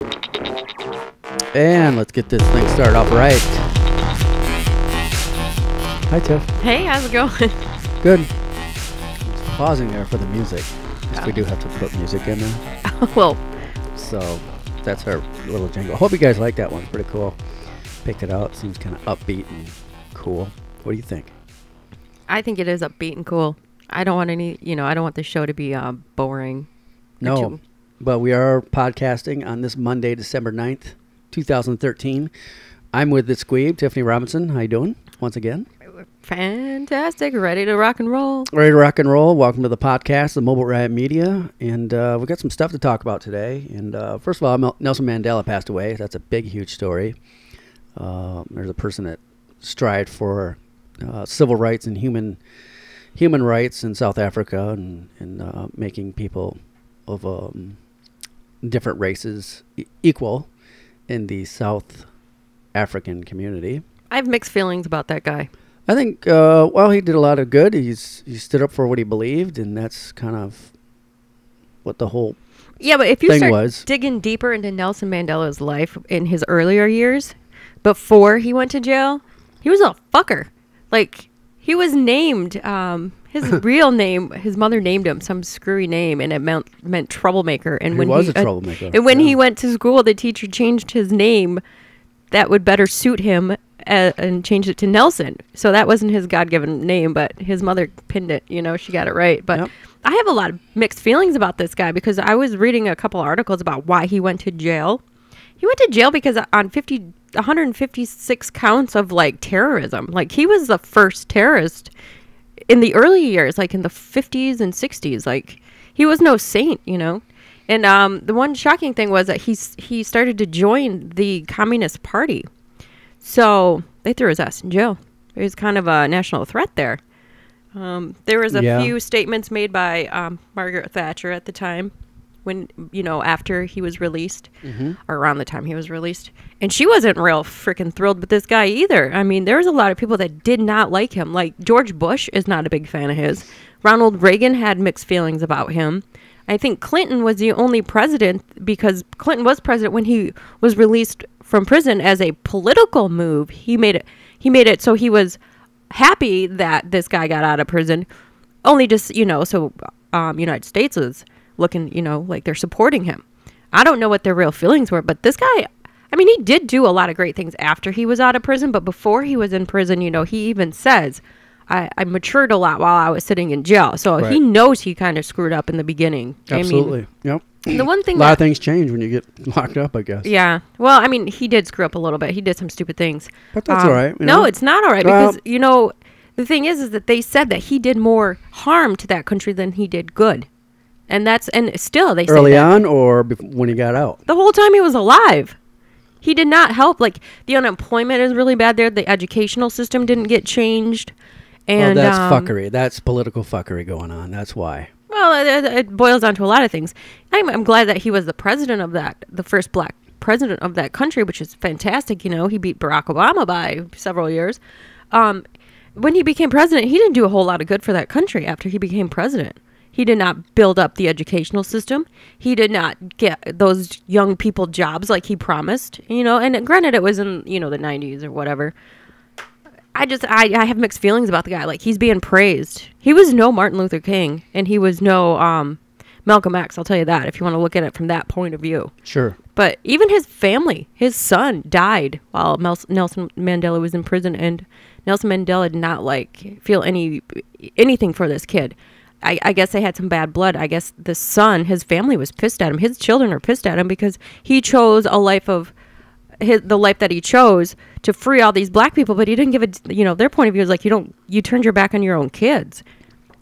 And let's get this thing started off right. Hi, Tiff. Hey, how's it going? Good. Just pausing there for the music. We do have to put music in there. Well, so that's our little jingle. Hope you guys like that one. It's pretty cool. Picked it out. Seems kind of upbeat and cool. What do you think? I think it is upbeat and cool. I don't want any, I don't want the show to be boring. No, but we are podcasting on this Monday, December 9th, 2013. I'm with the Squeeb, Tiffany Robinson. How you doing? Once again. Fantastic. Ready to rock and roll. Ready to rock and roll. Welcome to the podcast, the Mobile Riot Media. And we got some stuff to talk about today. And first of all, Nelson Mandela passed away. That's a big, huge story. There's a person that strived for civil rights and human rights in South Africa and making people of different races equal in the South African community. I have mixed feelings about that guy. I think, well, he did a lot of good. He stood up for what he believed, and that's kind of what the whole but if you thing start was. Digging deeper into Nelson Mandela's life in his earlier years, before he went to jail, he was a fucker. Like, he was named, his real name, his mother named him some screwy name, and it meant troublemaker. And He was a troublemaker. And when he went to school, the teacher changed his name that would better suit him and changed it to Nelson. So that wasn't his God-given name, but his mother pinned it. She got it right. But I have a lot of mixed feelings about this guy because I was reading a couple articles about why he went to jail. He went to jail because on 156 counts of terrorism. He was the first terrorist in the early years, in the 50s and 60s. He was no saint, And the one shocking thing was that he started to join the Communist Party. So they threw his ass in jail. He was kind of a national threat there. There was a few statements made by Margaret Thatcher at the time when, after he was released, or around the time he was released. And she wasn't real freaking thrilled with this guy either. I mean, there was a lot of people that did not like him. Like George Bush is not a big fan of his. Ronald Reagan had mixed feelings about him. I think Clinton was the only president because Clinton was president when he was released from prison as a political move. He made it so he was happy that this guy got out of prison, only just, so United States was looking, like they're supporting him. I don't know what their real feelings were, but this guy, I mean, he did do a lot of great things after he was out of prison, but before he was in prison, he even says, I matured a lot while I was sitting in jail. So he knows he kind of screwed up in the beginning. Absolutely. Yep. The one thing a lot of things change when you get locked up, I guess. Yeah. Well, I mean, he did screw up a little bit. He did some stupid things. But that's all right. No, it's not all right because, the thing is that they said that he did more harm to that country than he did good. And still they say early on or when he got out? The whole time he was alive. He did not help. The unemployment is really bad there. The educational system didn't get changed. And that's fuckery. That's political fuckery going on. That's why. Well, it boils down to a lot of things. I'm glad that he was the president of the first black president of that country, which is fantastic. He beat Barack Obama by several years. When he became president, he didn't do a whole lot of good for that country after he became president. He did not build up the educational system. He did not get those young people jobs like he promised, and granted it was in, the 90s or whatever. I have mixed feelings about the guy. He's being praised. He was no Martin Luther King, and he was no Malcolm X. I'll tell you that if you want to look at it from that point of view. Sure. But even his family, his son died while Nelson Mandela was in prison, and Nelson Mandela did not feel anything for this kid. I guess they had some bad blood. I guess the son, his family was pissed at him. His children are pissed at him because he chose a life of the life that he chose to free all these black people, but he didn't give it, their point of view is you turned your back on your own kids.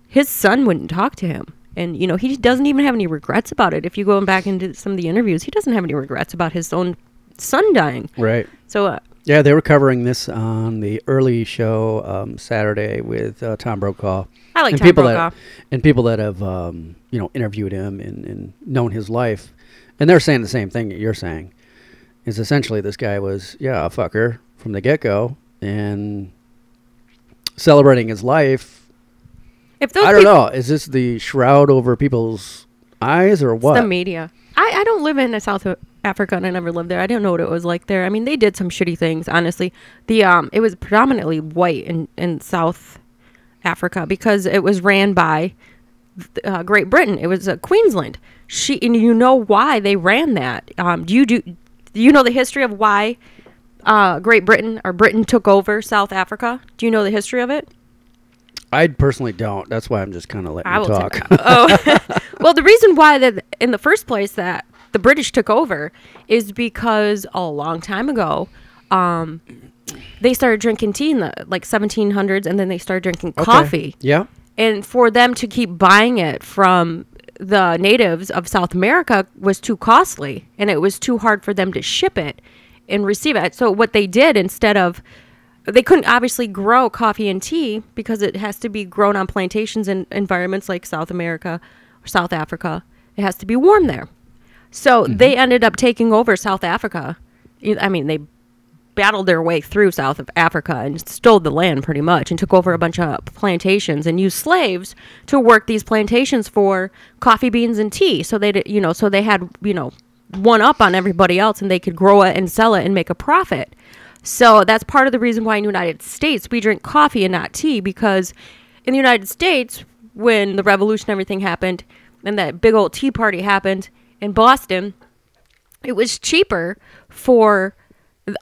His son wouldn't talk to him. And, he doesn't even have any regrets about it. If you go back into some of the interviews, he doesn't have any regrets about his own son dying. Right. So, yeah, they were covering this on the early show Saturday with Tom Brokaw. I like Tom Brokaw. And people that have, interviewed him and known his life. And they're saying the same thing that you're saying. Is essentially this guy was, a fucker from the get-go and celebrating his life. If those I don't know. Is this the shroud over people's eyes or what? It's the media. I don't live in South Africa, and I never lived there. I don't know what it was like there. I mean, they did some shitty things, honestly. It was predominantly white in South Africa because it was ran by Great Britain. It was Queensland. And you know why they ran that? Do you know the history of why Great Britain or Britain took over South Africa? Do you know the history of it? I personally don't. That's why I'm just kind of letting you talk. Well, the reason why that in the first place that the British took over is because a long time ago, they started drinking tea in the 1700s, and then they started drinking coffee. Yeah. And for them to keep buying it from the natives of South America was too costly, and it was too hard for them to ship it and receive it. So what they did, instead of, they couldn't obviously grow coffee and tea because it has to be grown on plantations in environments like South America or South Africa. It has to be warm there. So they ended up taking over South Africa. I mean, they battled their way through South of Africa and stole the land pretty much and took over a bunch of plantations and used slaves to work these plantations for coffee beans and tea. So they had one up on everybody else, and they could grow it and sell it and make a profit. So that's part of the reason why in the United States we drink coffee and not tea, because in the United States, when the revolution and everything happened and that big old tea party happened in Boston, it was cheaper for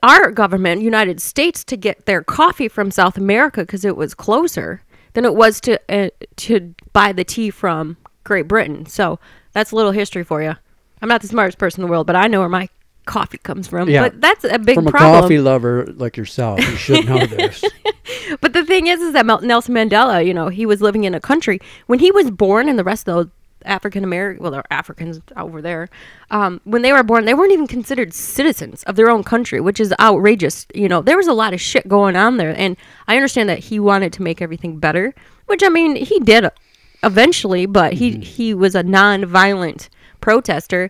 our government, United States, to get their coffee from South America because it was closer than it was to buy the tea from Great Britain. So that's a little history for you. I'm not the smartest person in the world, but I know where my coffee comes from. Yeah. But that's a big problem. From a coffee lover like yourself, you should know this. But the thing is that Nelson Mandela, he was living in a country when he was born, and the rest of those they're Africans over there. When they were born, they weren't even considered citizens of their own country, which is outrageous. There was a lot of shit going on there, and I understand that he wanted to make everything better, which, I mean, he did eventually, but he was a non-violent protester,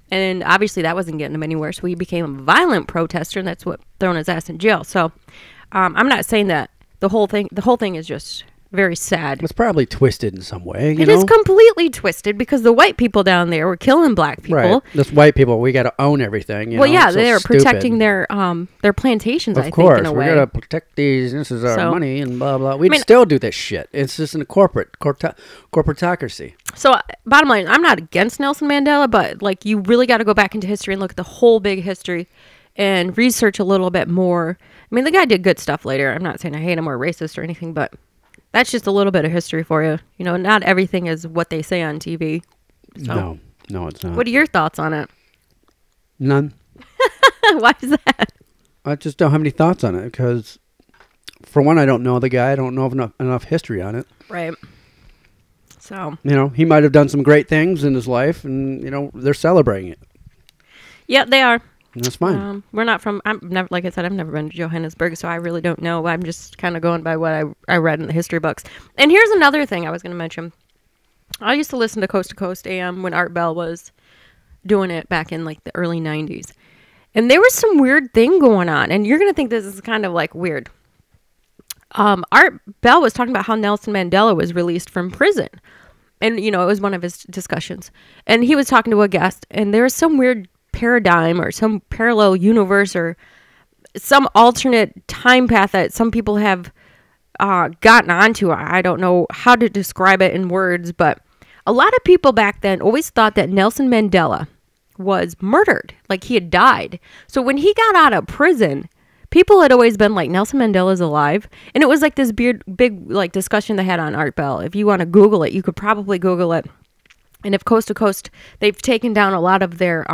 and obviously that wasn't getting him anywhere, so he became a violent protester, and that's what thrown his ass in jail. So I'm not saying that the whole thing is just very sad. It's probably twisted in some way. It is completely twisted because the white people down there were killing black people. Right. This white people, we got to own everything. Well, yeah, they were protecting their plantations. Of course, we got to protect these. This is our money and blah blah. We'd still do this shit. It's just in a corporatocracy. So, bottom line, I'm not against Nelson Mandela, but you really got to go back into history and look at the whole big history and research a little bit more. I mean, the guy did good stuff later. I'm not saying I hate him or racist or anything, but that's just a little bit of history for you. Not everything is what they say on TV. So, no, it's not. What are your thoughts on it? None. Why is that? I just don't have any thoughts on it because, for one, I don't know the guy. I don't know enough history on it. Right. So. He might have done some great things in his life, and, they're celebrating it. Yeah, they are. And that's fine. We're not from, like I said, I've never been to Johannesburg, so I really don't know. I'm just kind of going by what I read in the history books. And here's another thing I was going to mention. I used to listen to Coast AM when Art Bell was doing it back in the early 90s. And there was some weird thing going on. And you're going to think this is kind of weird. Art Bell was talking about how Nelson Mandela was released from prison. And, it was one of his discussions. And he was talking to a guest, and there was some weird paradigm or some parallel universe or some alternate time path that some people have gotten onto. I don't know how to describe it in words, but a lot of people back then always thought that Nelson Mandela was murdered, he had died. So when he got out of prison, people had always been like, Nelson Mandela's alive. And it was this big discussion they had on Art Bell. If you want to Google it, you could probably Google it. And if Coast to Coast, they've taken down a lot of their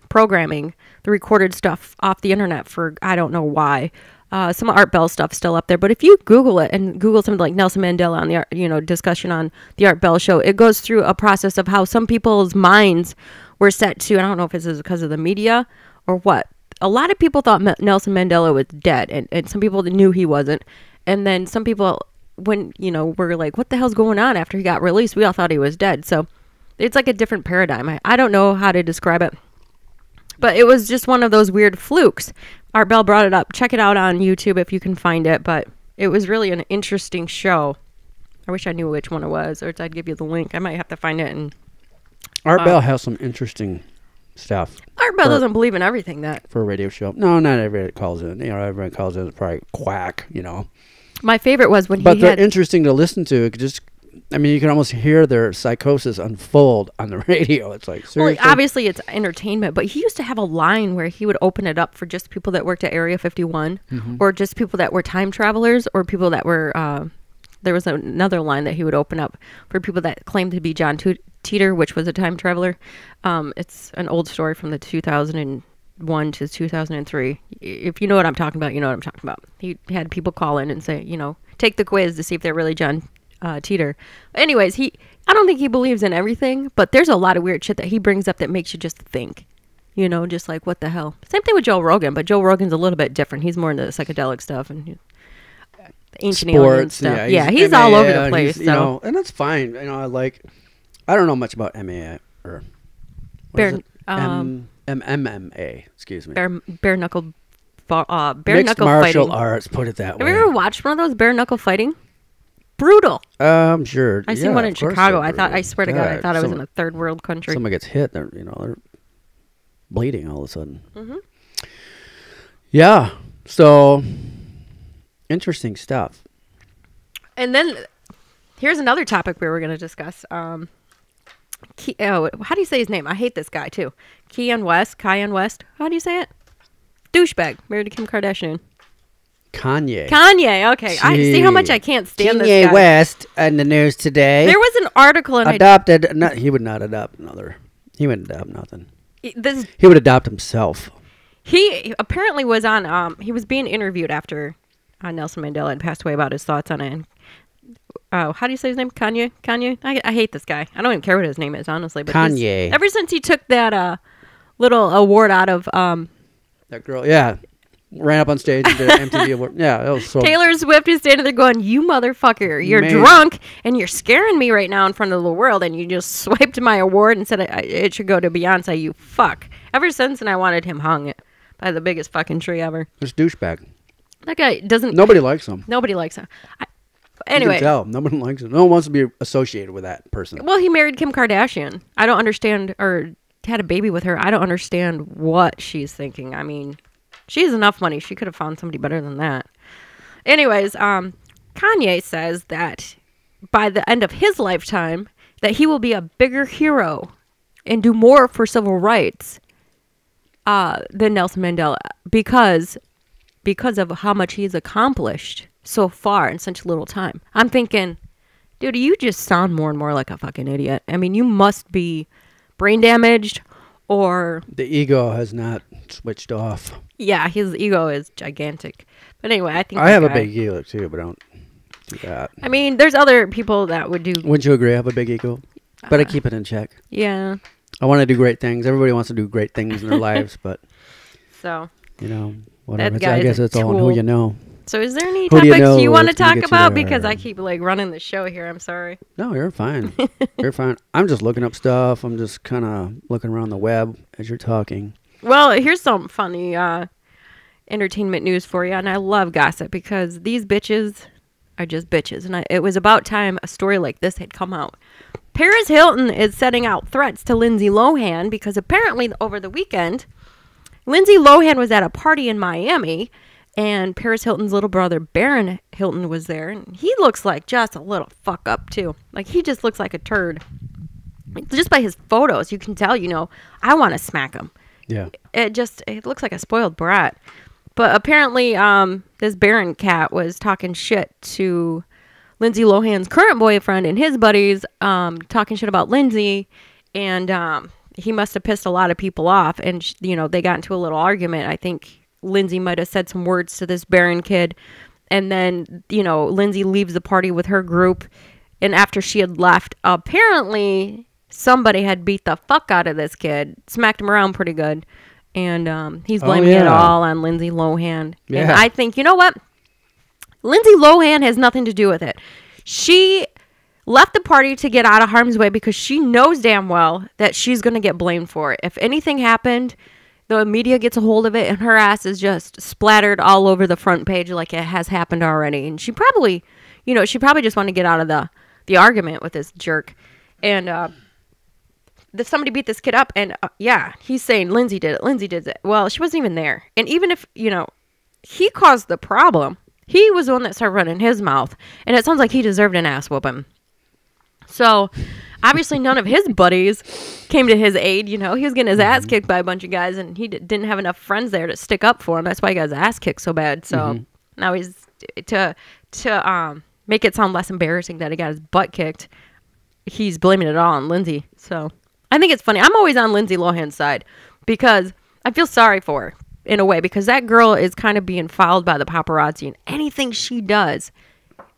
programming, the recorded stuff off the internet for, I don't know why. Some Art Bell stuff still up there. But if you Google it and Google something like Nelson Mandela on the discussion on the Art Bell show, it goes through a process of how some people's minds were set to, and I don't know if this is because of the media or what. A lot of people thought Nelson Mandela was dead, and some people knew he wasn't. And then some people, when, were like, what the hell's going on after he got released? We all thought he was dead. So it's a different paradigm. I don't know how to describe it. But it was just one of those weird flukes. Art Bell brought it up. Check it out on YouTube if you can find it. But it was really an interesting show. I wish I knew which one it was, or I'd give you the link. I might have to find it. And Art Bell has some interesting stuff. Art Bell doesn't believe in everything that. For a radio show. No, not everybody calls in. Everyone calls in is probably quack, My favorite was when But he they're had... interesting to listen to. You can almost hear their psychosis unfold on the radio. It's like, seriously? Well, obviously it's entertainment, but he used to have a line where he would open it up for just people that worked at Area 51 or just people that were time travelers or people that were... there was another line that he would open up for people that claimed to be John Teeter, which was a time traveler. It's an old story from the 2001 to 2003. If you know what I'm talking about, you know what I'm talking about. He had people call in and say, take the quiz to see if they're really John Teeter. Anyways, I don't think he believes in everything, but there's a lot of weird shit that he brings up that makes you just think. Just like, what the hell? Same thing with Joe Rogan, but Joe Rogan's a little bit different. He's more into psychedelic stuff and ancient alien stuff. Yeah, he's all over the place. And that's fine. I don't know much about MMA or MMA. Excuse me. Bare knuckle Mixed martial fighting. arts. Put it that way. Have you ever watched one of those bare knuckle fighting? Brutal. I'm sure. I seen one in Chicago. I swear to God, I thought I was in a third world country. Someone gets hit, they're bleeding all of a sudden. Mm-hmm. Yeah. So interesting stuff. And then here's another topic we were going to discuss. How do you say his name? I hate this guy too. Kanye West. How do you say it? Douchebag. Married to Kim Kardashian. Kanye. Okay. I see how much I can't stand this guy. Kanye West in the news today. There was an article and he would not adopt another. He wouldn't adopt nothing. He would adopt himself. He apparently was on. He was being interviewed after Nelson Mandela had passed away about his thoughts on it. And, how do you say his name? Kanye. I hate this guy. I don't even care what his name is, honestly. But Kanye. Ever since he took that little award out of that girl, yeah, ran up on stage and did an MTV award. Yeah, that was so. Taylor Swift is standing there going, "You motherfucker, you're drunk and you're scaring me right now in front of the world, and you just swiped my award and said it should go to Beyonce. You fuck." Ever since, and I wanted him hung by the biggest fucking tree ever. This douchebag. That guy doesn't. Nobody likes him. Anyway, you can tell. Nobody likes him. No one wants to be associated with that person. Well, he married Kim Kardashian. I don't understand, or had a baby with her. I don't understand what she's thinking. I mean, she has enough money. She could have found somebody better than that. Anyways, Kanye says that by the end of his lifetime, that he will be a bigger hero and do more for civil rights than Nelson Mandela because of how much he's accomplished so far in such little time. I'm thinking, dude, you just sound more and more like a fucking idiot. I mean, you must be brain damaged or... The ego has not switched off. Yeah, his ego is gigantic. But anyway, I think... I have a big ego too, but I don't do that. I mean, there's other people that would do... Wouldn't you agree I have a big ego? But I keep it in check. Yeah. I want to do great things. Everybody wants to do great things in their lives, but... So... Whatever. I guess it's all on who you know. So is there any topics you want to talk about? Because I keep running the show here. I'm sorry. No, you're fine. You're fine. I'm just looking up stuff. I'm just kind of looking around the web as you're talking. Well, here's some funny entertainment news for you. And I love gossip because these bitches are just bitches. And it was about time a story like this had come out. Paris Hilton is setting out threats to Lindsay Lohan because apparently over the weekend, Lindsay Lohan was at a party in Miami, and Paris Hilton's little brother, Barron Hilton, was there. And he looks like just a little fuck up, too. Like, he just looks like a turd. Just by his photos, you can tell, I want to smack him. Yeah. It looks like a spoiled brat. But apparently, this Barron cat was talking shit to Lindsay Lohan's current boyfriend and his buddies, talking shit about Lindsay, and he must have pissed a lot of people off, and they got into a little argument. I think Lindsay might have said some words to this Barron kid, and then Lindsay leaves the party with her group, and after she had left, apparently somebody had beat the fuck out of this kid, smacked him around pretty good, and he's blaming it all on Lindsay Lohan. Yeah. And I think, you know what? Lindsay Lohan has nothing to do with it. She left the party to get out of harm's way because she knows damn well that she's going to get blamed for it. If anything happened, the media gets a hold of it and her ass is just splattered all over the front page like it has happened already. And she probably, just wanted to get out of the argument with this jerk. And somebody beat this kid up, and yeah, he's saying Linsey did it. Linsey did it. Well, she wasn't even there. And even if, he caused the problem, he was the one that started running his mouth, and it sounds like he deserved an ass whooping. So obviously none of his buddies came to his aid. He was getting his ass kicked by a bunch of guys, and he didn't have enough friends there to stick up for him. That's why he got his ass kicked so bad. So now he's to make it sound less embarrassing that he got his butt kicked, he's blaming it all on Linsey. So I think it's funny. I'm always on Lindsay Lohan's side because I feel sorry for her in a way, because that girl is kind of being followed by the paparazzi, and anything she does,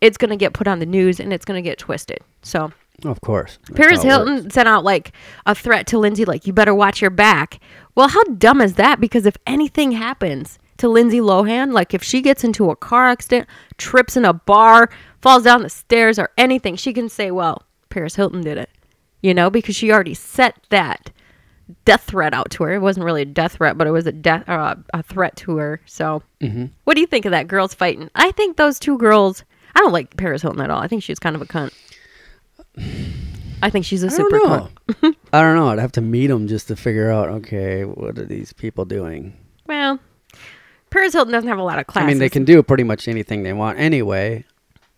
it's going to get put on the news and it's going to get twisted. So of course. Paris Hilton sent out like a threat to Linsey, like, you better watch your back. Well, how dumb is that? Because if anything happens to Lindsay Lohan, like if she gets into a car accident, trips in a bar, falls down the stairs or anything, she can say, well, Paris Hilton did it, because she already set that death threat out to her. It wasn't really a death threat, but it was a threat to her. So what do you think of that girls fighting? I think those two girls, I don't like Paris Hilton at all. I think she's kind of a cunt. I think she's a super cunt. I don't know. I'd have to meet them just to figure out, okay, what are these people doing? Well, Paris Hilton doesn't have a lot of classes. I mean, they can do pretty much anything they want anyway.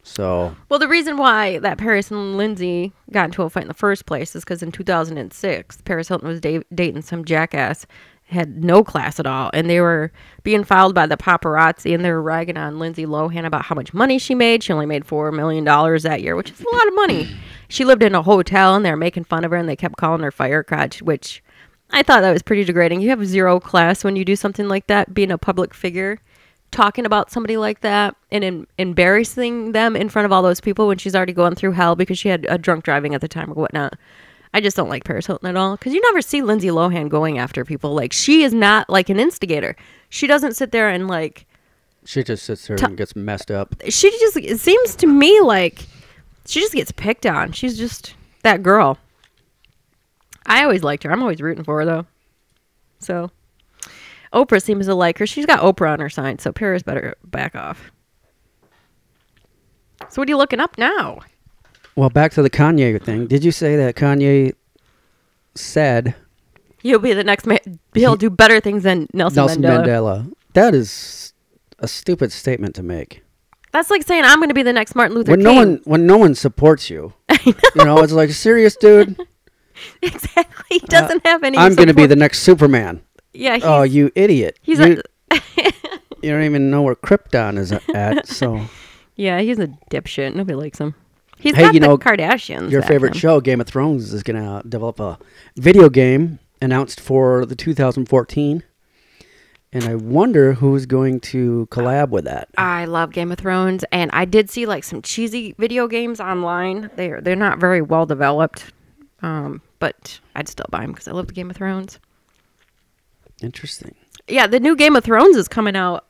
So, well, the reason why that Paris and Linsey got into a fight in the first place is because in 2006, Paris Hilton was dating some jackass, had no class at all, and they were being followed by the paparazzi, and they were ragging on Lindsay Lohan about how much money she made. She only made $4 million that year, which is a lot of money. She lived in a hotel, and they were making fun of her, and they kept calling her fire crotch, which I thought that was pretty degrading. You have zero class when you do something like that, being a public figure, talking about somebody like that and embarrassing them in front of all those people when she's already going through hell because she had a drunk driving at the time or whatnot. I just don't like Paris Hilton at all, because you never see Lindsay Lohan going after people. Like, she is not like an instigator. She doesn't sit there and like... She just sits there and gets messed up. It seems to me like she just gets picked on. She's just that girl. I always liked her. I'm always rooting for her, though. So... Oprah seems to like her. She's got Oprah on her side, so Paris better back off. So what are you looking up now? Well, back to the Kanye thing. Did you say that Kanye said... He'll be the next man. He'll do better things than Nelson Mandela. That is a stupid statement to make. That's like saying I'm going to be the next Martin Luther King. When no one supports you. I know. It's like, serious, dude? Exactly. He doesn't have any I'm going to be the next Superman. Yeah. Oh, you idiot. You don't even know where Krypton is at, so... Yeah, he's a dipshit. Nobody likes him. He's got the Kardashians. Your favorite show, Game of Thrones, is going to develop a video game announced for the 2014. And I wonder who's going to collab with that. I love Game of Thrones, and I did see like some cheesy video games online. They're not very well developed, but I'd still buy them because I love the Game of Thrones. Interesting. Yeah, the new Game of Thrones is coming out.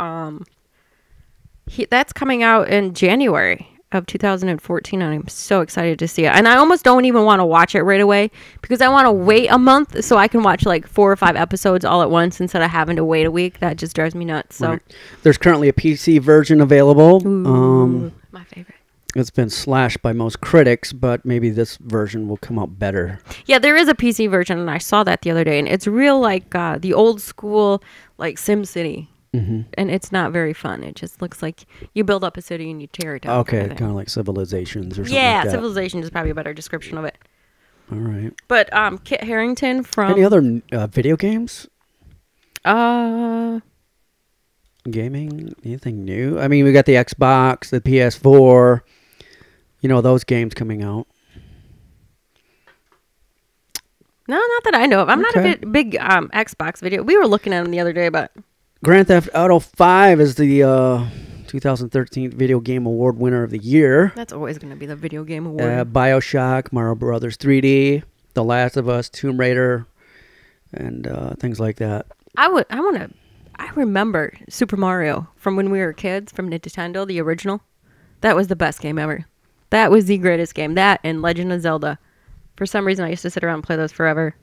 That's coming out in January of 2014, and I'm so excited to see it. And I almost don't even want to watch it right away because I want to wait a month so I can watch like 4 or 5 episodes all at once instead of having to wait a week. That just drives me nuts. So There's currently a PC version available. Ooh, my favorite. It's been slashed by most critics, but maybe this version will come out better. Yeah, there is a PC version, and I saw that the other day, and it's real like the old school like SimCity. Mm-hmm. And it's not very fun. It just looks like you build up a city and you tear it down. Okay, kind of like Civilizations or something yeah, like that. Civilization is probably a better description of it. All right. But Kit Harington from... Any other video games? Gaming? Anything new? I mean, we got the Xbox, the PS4, those games coming out. No, not that I know of. I'm not a big Xbox video. We were looking at them the other day, but... Grand Theft Auto 5 is the 2013 Video Game Award winner of the year. That's always going to be the Video Game Award. BioShock, Mario Brothers 3D, The Last of Us, Tomb Raider, and things like that. I remember Super Mario from when we were kids, from Nintendo, the original. That was the best game ever. That was the greatest game. That and Legend of Zelda. For some reason, I used to sit around and play those forever.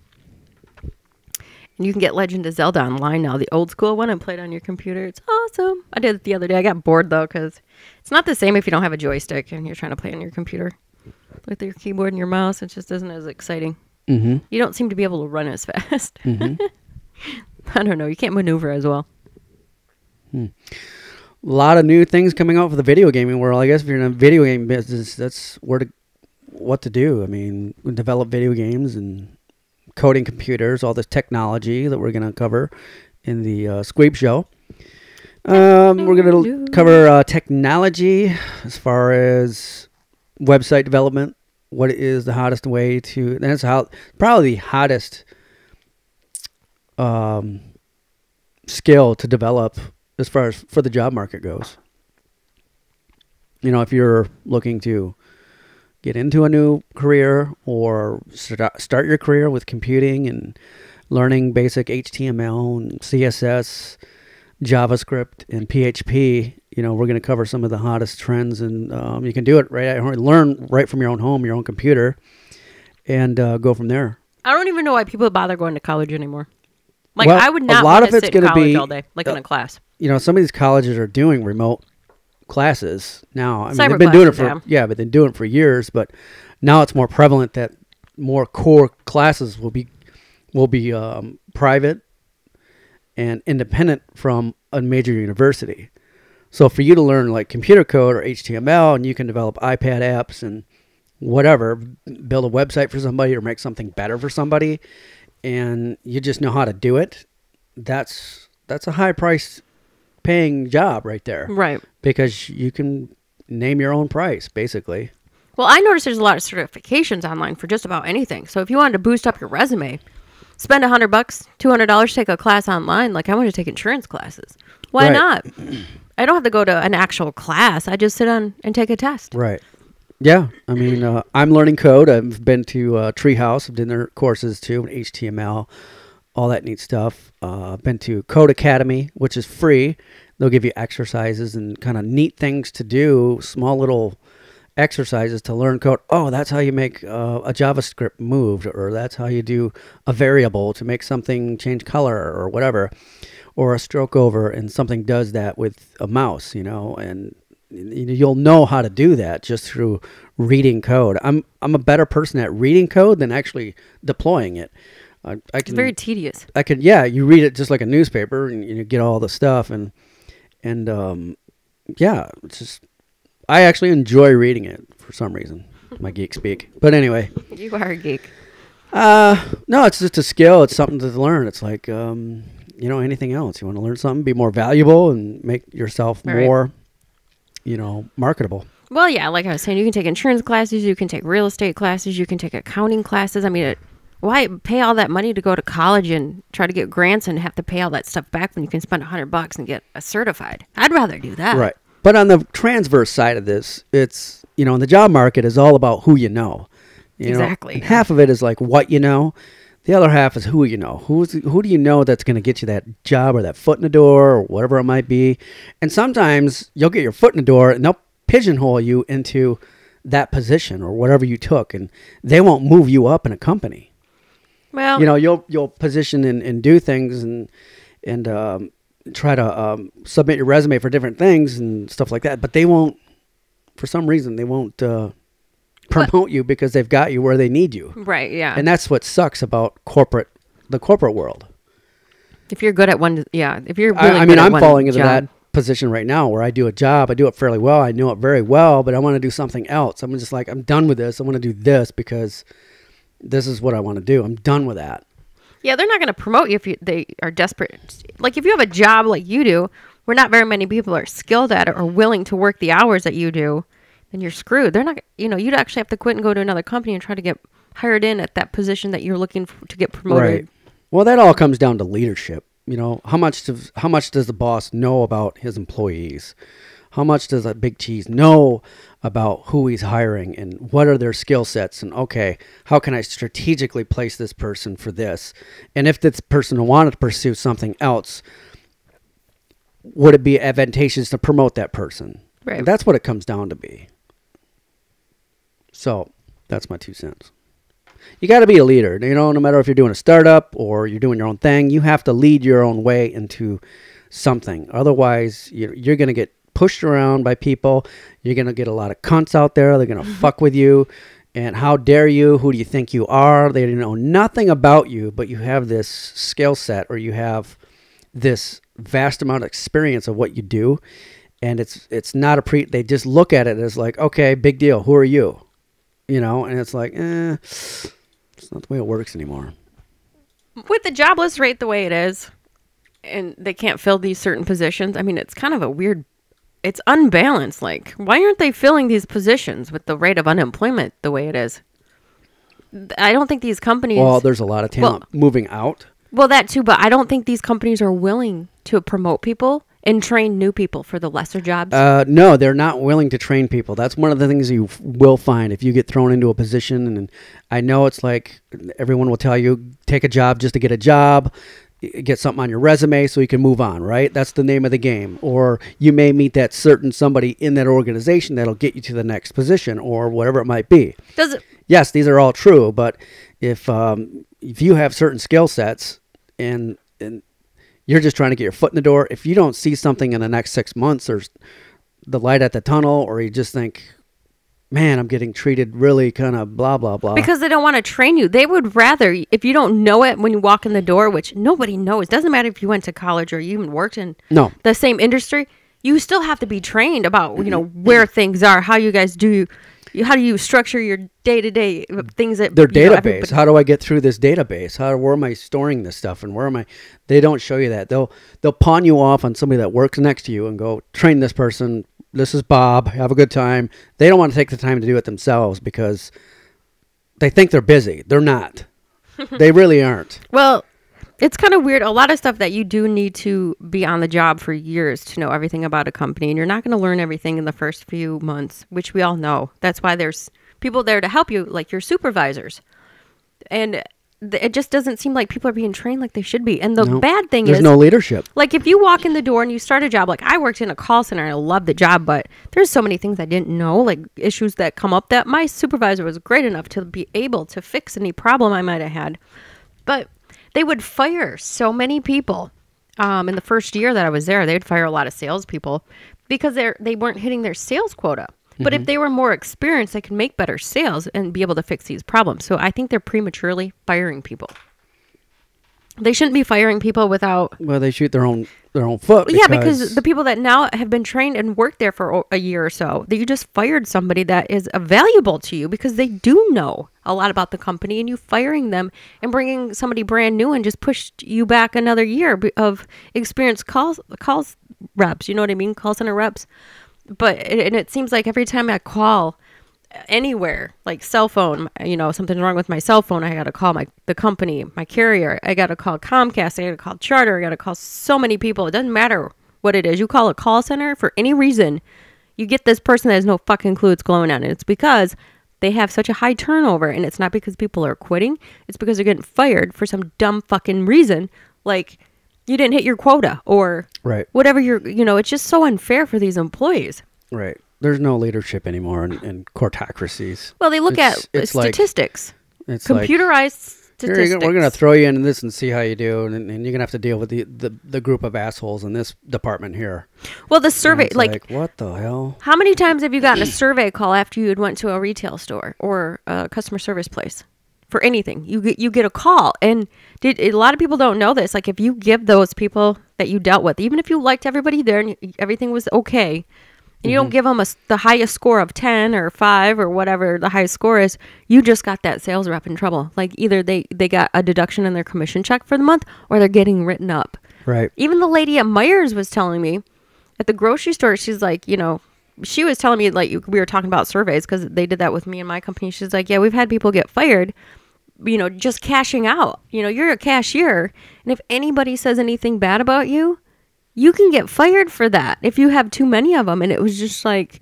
And you can get Legend of Zelda online now, the old school one, and play it on your computer. It's awesome. I did it the other day. I got bored, though, because it's not the same if you don't have a joystick and you're trying to play on your computer. With your keyboard and your mouse, it just isn't as exciting. You don't seem to be able to run as fast. I don't know. You can't maneuver as well. A lot of new things coming out for the video gaming world. I guess if you're in a video game business, that's what to do. I mean, we develop video games and coding computers, all this technology that we're going to cover in the Squeeb show. We're going to cover technology as far as website development. What is the hottest way to? That's probably the hottest skill to develop as far as for the job market goes. You know, if you're looking to get into a new career or start your career with computing and learning basic HTML and CSS, JavaScript, and PHP, you know, we're going to cover some of the hottest trends, and you can do it right at home. Learn right from your own home, your own computer, and go from there. I don't even know why people bother going to college anymore. Like, well, I would not a lot want of to it's sit in gonna college be, all day, like in a class. You know, some of these colleges are doing remote classes now. I mean, Cyber they've been doing it classes, for but they've been doing it for years. But now it's more prevalent that more core classes will be private and independent from a major university. So for you to learn like computer code or HTML, and you can develop iPad apps and whatever, build a website for somebody or make something better for somebody, and you just know how to do it, that's a high price paying job right there. Right. Because you can name your own price, basically. Well, I noticed there's a lot of certifications online for just about anything. So if you wanted to boost up your resume, spend $100, $200, take a class online. Like I want to take insurance classes. Why not? I don't have to go to an actual class. I just sit on and take a test. Right. Yeah. I mean, I'm learning code. I've been to Treehouse. I've done their courses too, HTML, all that neat stuff. I've been to Code Academy, which is free. They'll give you exercises and kind of neat things to do, small little exercises to learn code. Oh, that's how you make a JavaScript move, or that's how you do a variable to make something change color or whatever, or a stroke over and something does that with a mouse, you know, and you'll know how to do that just through reading code. I'm a better person at reading code than actually deploying it. It's very tedious. You read it just like a newspaper and you get all the stuff and it's just, I actually enjoy reading it for some reason. My geek speak. But anyway. You are a geek. No, it's just a skill. It's something to learn. It's like, anything else. You want to learn something, be more valuable and make yourself more, marketable. Well, yeah, like I was saying, you can take insurance classes, you can take real estate classes, you can take accounting classes. I mean, why pay all that money to go to college and try to get grants and have to pay all that stuff back when you can spend $100 and get a certified? I'd rather do that. Right. But on the transverse side of this, it's, the job market is all about who you know. Exactly. And half of it is like what you know. The other half is who you know. Who do you know that's going to get you that job or that foot in the door or whatever it might be. And sometimes you'll get your foot in the door and they'll pigeonhole you into that position or whatever you took. And they won't move you up in a company. Well, you'll position and do things and try to submit your resume for different things and stuff like that. But they won't, for some reason, they won't promote you because they've got you where they need you. Right, yeah. And that's what sucks about the corporate world. If you're good at one, if you're really I'm falling into that position right now where I do a job, I do it fairly well, I know it very well, but I want to do something else. I'm just like, I'm done with this. I want to do this because this is what I want to do. I'm done with that. Yeah, they're not going to promote you if they are desperate. Like if you have a job like you do, where not very many people are skilled at it or willing to work the hours that you do, then you're screwed. They're not, you'd actually have to quit and go to another company and try to get hired in at that position that you're looking to get promoted. Right. Well, that all comes down to leadership. How much does the boss know about his employees? How much does a big cheese know about who he's hiring and what are their skill sets? And okay, how can I strategically place this person for this? And if this person wanted to pursue something else, would it be advantageous to promote that person? Right. And that's what it comes down to be. So that's my 2 cents. You got to be a leader. No matter if you're doing a startup or you're doing your own thing, you have to lead your own way into something. Otherwise, you're going to get pushed around by people. You're going to get a lot of cunts out there. They're going to fuck with you. And how dare you? Who do you think you are? They know nothing about you, but you have this skill set, or you have this vast amount of experience of what you do. And it's not they just look at it as like, okay, big deal. Who are you? And it's like, it's not the way it works anymore. With the jobless rate the way it is, and they can't fill these certain positions, I mean, it's kind of a weird, it's unbalanced. Like, why aren't they filling these positions with the rate of unemployment the way it is? I don't think these companies... Well, there's a lot of talent moving out. Well, that too, but I don't think these companies are willing to promote people and train new people for the lesser jobs. No, they're not willing to train people. That's one of the things you will find if you get thrown into a position. And I know it's like everyone will tell you, take a job just to get a job. Get something on your resume so you can move on, right? That's the name of the game. Or you may meet that certain somebody in that organization that'll get you to the next position or whatever it might be. Does it? Yes, these are all true, but if you have certain skill sets and you're just trying to get your foot in the door, if you don't see something in the next 6 months or the light at the tunnel, or you just think, man, I'm getting treated really kind of blah, blah, blah. Because they don't want to train you. They would rather, if you don't know it when you walk in the door, which nobody knows. Doesn't matter if you went to college or you even worked in the same industry. You still have to be trained about, where things are, how you guys do, how do you structure your day-to-day things that... Their database. How do I get through this database? Where am I storing this stuff? And where am I... They don't show you that. They'll pawn you off on somebody that works next to you and go, train this person. This is Bob. Have a good time. They don't want to take the time to do it themselves because they think they're busy. They're not. They really aren't. Well, it's kind of weird. A lot of stuff that you do need to be on the job for years to know everything about a company. And you're not going to learn everything in the first few months, which we all know. That's why there's people there to help you, like your supervisors. And it just doesn't seem like people are being trained like they should be. And the bad thing is... There's no leadership. Like, if you walk in the door and you start a job, like I worked in a call center and I loved the job, but there's so many things I didn't know, like issues that come up that my supervisor was great enough to be able to fix any problem I might have had. But they would fire so many people. In the first year that I was there, they'd fire a lot of salespeople because they weren't hitting their sales quota. But if they were more experienced, they could make better sales and be able to fix these problems. So I think they're prematurely firing people. They shouldn't be firing people without... Well, they shoot their own foot. Because the people that now have been trained and worked there for a year or so, that you just fired somebody that is valuable to you because they do know a lot about the company, and you firing them and bringing somebody brand new and just pushed you back another year of experienced calls reps. You know what I mean? Call center reps. But it seems like every time I call anywhere, like cell phone, something's wrong with my cell phone, I got to call the company, my carrier. I got to call Comcast. I got to call Charter. I got to call so many people. It doesn't matter what it is. You call a call center for any reason, you get this person that has no fucking clue what's going on. And it's because they have such a high turnover. And it's not because people are quitting. It's because they're getting fired for some dumb fucking reason. Like... you didn't hit your quota or whatever it's just so unfair for these employees. Right. There's no leadership anymore in courtocracies. Well, they look at statistics. It's computerized statistics. We're going to throw you into this and see how you do. And you're going to have to deal with the group of assholes in this department here. Well, the survey, like, what the hell? How many times have you gotten a survey call after you had went to a retail store or a customer service place? For anything, you get a call, and a lot of people don't know this. Like, if you give those people that you dealt with, even if you liked everybody there and everything was okay, and you don't give them the highest score of 10 or 5 or whatever the highest score is, you just got that sales rep in trouble. Like, either they got a deduction in their commission check for the month, or they're getting written up. Right. Even the lady at Meijer's was telling me at the grocery store. She's like, she was telling me, like, we were talking about surveys because they did that with me and my company. She's like, yeah, we've had people get fired. Just cashing out. You're a cashier, and if anybody says anything bad about you, you can get fired for that if you have too many of them. And it was just like,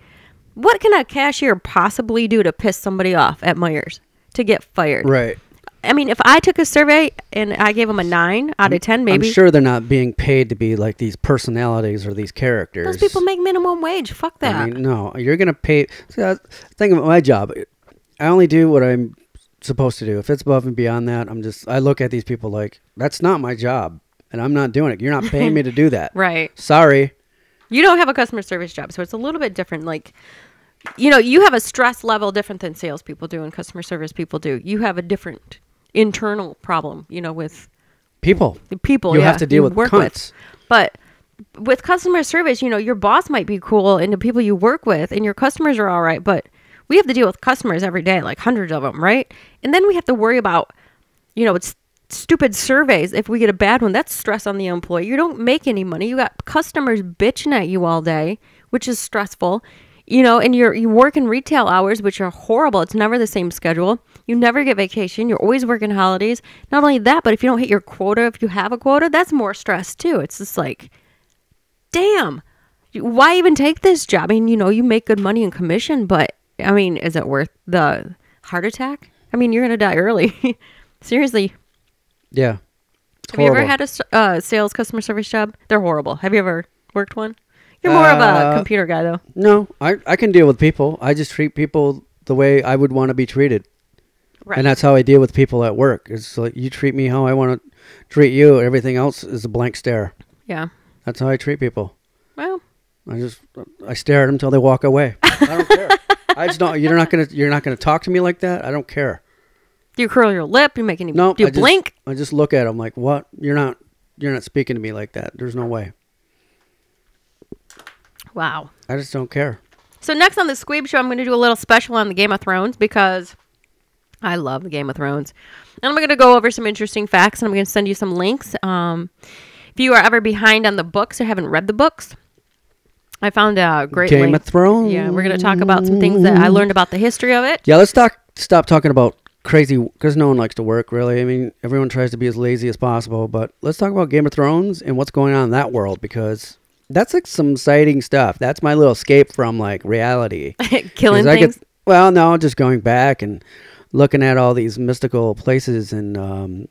what can a cashier possibly do to piss somebody off at Meijer's to get fired? Right. I mean, if I took a survey and I gave them a 9 out of 10, maybe. I'm sure they're not being paid to be like these personalities or these characters. Those people make minimum wage. Fuck that. I mean, no, you're going to pay. See, think about my job. I only do what I'm supposed to do. If it's above and beyond that, I look at these people like, that's not my job, and I'm not doing it. You're not paying me to do that. Right. Sorry. You don't have a customer service job, so it's a little bit different. Like, you have a stress level different than salespeople do and customer service people do. You have a different internal problem, with people. You have to deal with cunts. But with customer service, your boss might be cool and the people you work with and your customers are all right, but we have to deal with customers every day, like hundreds of them, right? And then we have to worry about, it's stupid surveys. If we get a bad one, that's stress on the employee. You don't make any money. You got customers bitching at you all day, which is stressful. And you work in retail hours, which are horrible. It's never the same schedule. You never get vacation. You're always working holidays. Not only that, but if you don't hit your quota, if you have a quota, that's more stress too. It's just like, damn, why even take this job? I mean, you make good money in commission, but I mean, is it worth the heart attack? I mean, you're going to die early. Seriously. Yeah. Have you ever had a sales customer service job? They're horrible. Have you ever worked one? You're more of a computer guy, though. No, I can deal with people. I just treat people the way I would want to be treated. Right. And that's how I deal with people at work. It's like, you treat me how I want to treat you. Everything else is a blank stare. Yeah. That's how I treat people. Well. I stare at them until they walk away. I don't care. I just don't. You're not gonna talk to me like that. I don't care. Do you curl your lip? Do you make any? No. Do you blink? I just look at them like, what? You're not speaking to me like that. There's no way. Wow. I just don't care. So next on the Squeeb Show, I'm going to do a little special on the Game of Thrones because I love the Game of Thrones. And I'm going to go over some interesting facts, and I'm going to send you some links. If you are ever behind on the books or haven't read the books, I found a great Game of Thrones. Yeah, we're going to talk about some things that I learned about the history of it. Yeah, let's stop talking about crazy, because no one likes to work, really. I mean, everyone tries to be as lazy as possible, but let's talk about Game of Thrones and what's going on in that world, because that's like some exciting stuff. That's my little escape from like reality. Killing things? No, just going back and looking at all these mystical places and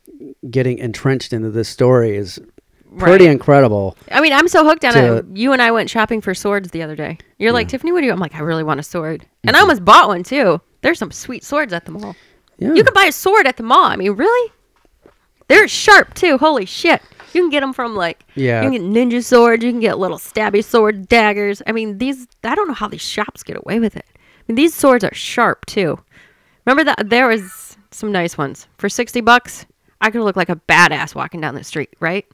getting entrenched into this story is pretty incredible. I mean, I'm so hooked on it. You and I went shopping for swords the other day. You're like, Tiffany, what do you? I'm like, I really want a sword. And I almost bought one too. There's some sweet swords at the mall. Yeah. You can buy a sword at the mall. I mean, really? They're sharp too. Holy shit. You can get them from you can get ninja swords. You can get little stabby swords, daggers. I mean, I don't know how these shops get away with it. I mean, these swords are sharp too. Remember that there was some nice ones. For $60, I could look like a badass walking down the street, right?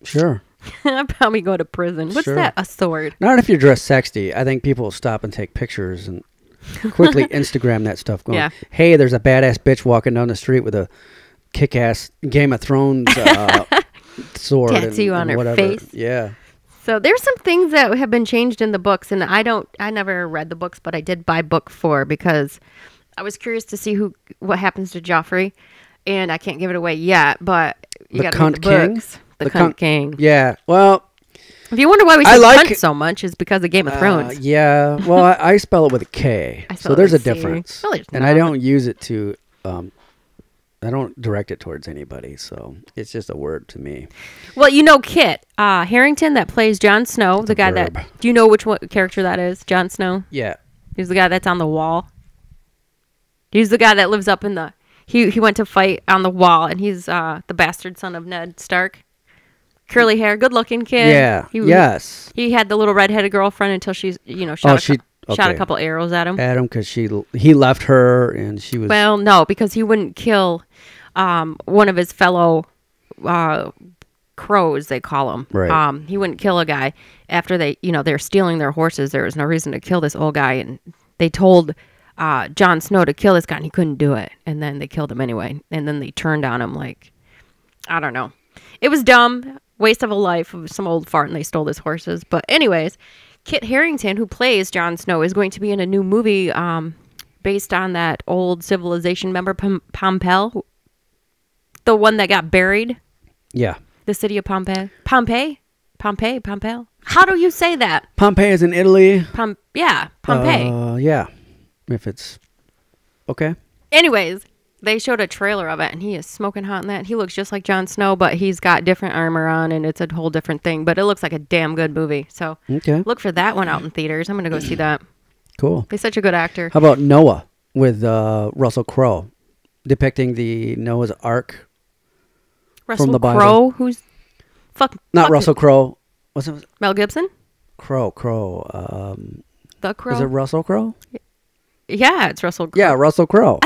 Sure. I'd probably go to prison. What's that? A sword? Not if you're dressed sexy. I think people will stop and take pictures and quickly Instagram that stuff going, hey, there's a badass bitch walking down the street with a kick-ass Game of Thrones sword tattoo on her whatever. Face. Yeah. So there's some things that have been changed in the books, and I never read the books, but I did buy book 4 because I was curious to see what happens to Joffrey, and I can't give it away yet, but you got to read the books. The Cunt King. Yeah. Well, if you wonder why we say cunt so much, is because of Game of Thrones. Yeah. Well, I spell it with a K, so there's a difference. Well, and I don't use it to, I don't direct it towards anybody, so it's just a word to me. Well, Kit Harington that plays Jon Snow, the guy that, do you know which character that is? Jon Snow? Yeah. He's the guy that's on the wall. He's the guy that lives up in the, he went to fight on the wall, and he's the bastard son of Ned Stark. Curly hair, good looking kid. Yeah. Yes. He had the little redheaded girlfriend until she's, shot a couple arrows at him. Because he left her and she was. Well, no, because he wouldn't kill one of his fellow crows, they call them. Right. He wouldn't kill a guy after they're stealing their horses. There was no reason to kill this old guy, and they told Jon Snow to kill this guy, and he couldn't do it. And then they killed him anyway. And then they turned on him I don't know. It was dumb. Waste of a life of some old fart, and they stole his horses. But anyways, Kit Harington, who plays Jon Snow, is going to be in a new movie based on that old civilization. Remember Pompeii? The one that got buried? Yeah. The city of Pompeii? Pompeii? How do you say that? Pompeii is in Italy. Yeah, Pompeii. Yeah. If it's okay. Anyways, they showed a trailer of it, and he is smoking hot in that. He looks just like Jon Snow, but he's got different armor on, and it's a whole different thing. But it looks like a damn good movie. So look for that one out in theaters. I'm going to go see that. Cool. He's such a good actor. How about Noah with Russell Crowe, depicting the Noah's Ark from the Bible? Russell Crowe? Who's... Not Russell Crowe. What's it? Mel Gibson? Crow. The Crow? Is it Russell Crowe? Yeah, it's Russell Crowe. Yeah, Russell Crowe.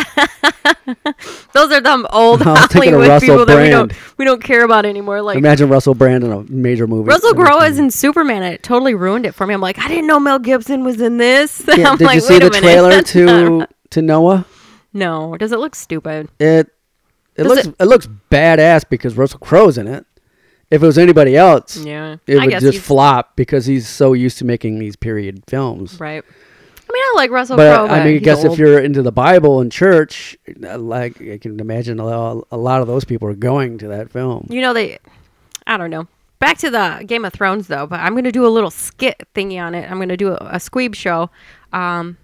Those are them old I was thinking of Hollywood Russell people that Brand. we don't care about anymore. Like, Imagine Russell Brand in a major movie. Russell Crowe is in Superman, and it totally ruined it for me. I'm like, I didn't know Mel Gibson was in this. Yeah, I'm did like, you see wait the a minute. trailer That's not to Noah? No, does it look stupid? It looks badass because Russell Crowe's in it. If it was anybody else, Yeah, it I would guess just he's- flop because he's so used to making these period films. Right. I mean, I like Russell But Crowe. I mean, I he's guess old. if you're into the Bible and church, like I can imagine a lot of those people are going to that film. You know, I don't know. Back to the Game of Thrones, though, but I'm going to do a little skit thingy on it. I'm going to do a Squeeb show. And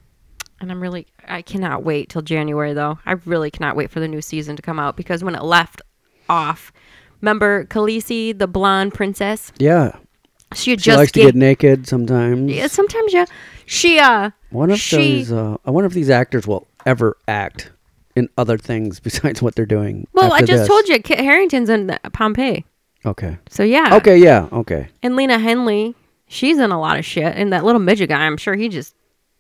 I cannot wait till January, though. I really cannot wait for the new season to come out because when it left off, remember Khaleesi, the blonde princess? Yeah. She She likes to get naked sometimes. Yeah, sometimes, yeah. I wonder if these actors will ever act in other things besides what they're doing. Well, I after just this. told you, Kit Harington's in Pompeii. Okay. So, yeah. Okay, yeah, okay. And Lena Henley, she's in a lot of shit. And that little midget guy, I'm sure he just...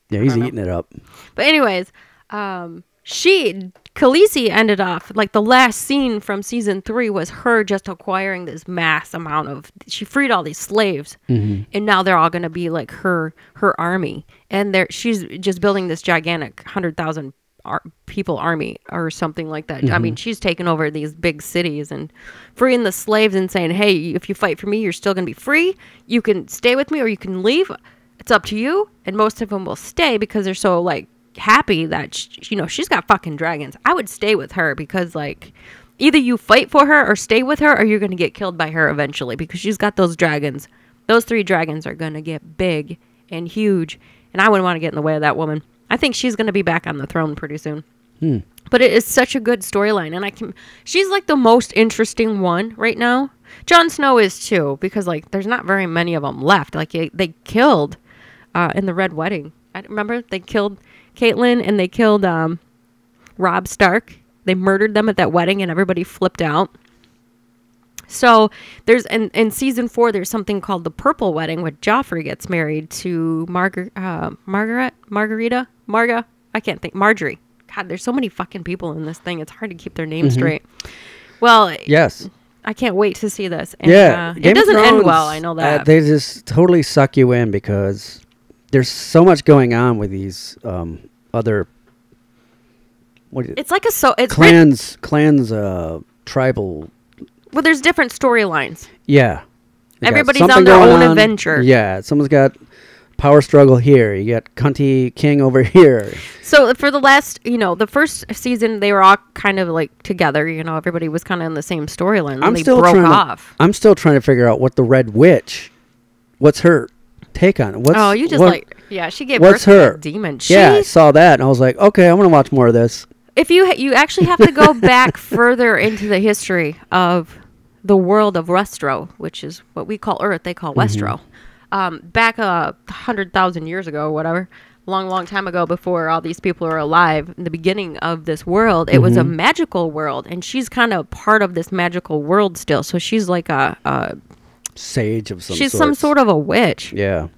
Yeah, he's eating it up. But anyways, Khaleesi ended off, like the last scene from season 3 was her just acquiring this mass amount of, she freed all these slaves. Mm-hmm. And now they're all going to be like her army. And she's just building this gigantic 100,000 people army or something like that. Mm-hmm. I mean, she's taking over these big cities and freeing the slaves and saying, hey, if you fight for me, you're still going to be free. You can stay with me or you can leave. It's up to you. And most of them will stay because they're so like happy that she's got fucking dragons. I would stay with her because like either you fight for her or stay with her or you're going to get killed by her eventually because she's got those dragons. Those 3 dragons are going to get big and huge, and I wouldn't want to get in the way of that woman. I think she's going to be back on the throne pretty soon. But it is such a good storyline, and she's like the most interesting one right now. Jon Snow is too, because like there's not very many of them left. Like they killed in the Red Wedding. I remember they killed Caitlyn and they killed Robb Stark. They murdered them at that wedding and everybody flipped out. So there's in season 4 there's something called the Purple Wedding where Joffrey gets married to Marjorie. God, there's so many fucking people in this thing. It's hard to keep their names straight. Well, yes. I can't wait to see this. And, Yeah. it doesn't end well. I know that. They just totally suck you in because there's so much going on with these other It's like it's clans tribal. Well, there's different storylines. Yeah. Everybody's on their own adventure. Yeah. Someone's got power struggle here. You got Cunty King over here. So for the last, the first season, they were all kind of like together. Everybody was kind of in the same storyline. And they broke off. I'm still trying to figure out what the Red Witch, what's her take on it. She gave what's birth to her a demon. Yeah, I saw that and I was like, okay, I'm gonna watch more of this. If you actually have to go back further into the history of the world of Westeros, which is what we call Earth, they call Westeros. Back 100,000 years ago, whatever, long time ago, before all these people are alive, in the beginning of this world, it was a magical world, and she's kind of part of this magical world still. So she's like a sage of some sort. She's some sort of a witch. Yeah.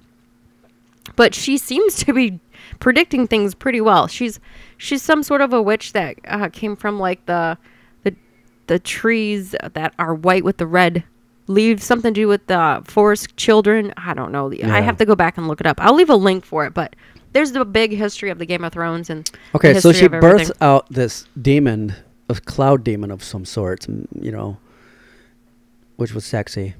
But she seems to be predicting things pretty well. She's some sort of a witch that came from like the trees that are white with the red leaves, something to do with the forest children. I don't know. I have to go back and look it up. I'll leave a link for it, but there's the big history of the Game of Thrones and okay. So she births out this demon, a cloud demon of some sort, which was sexy.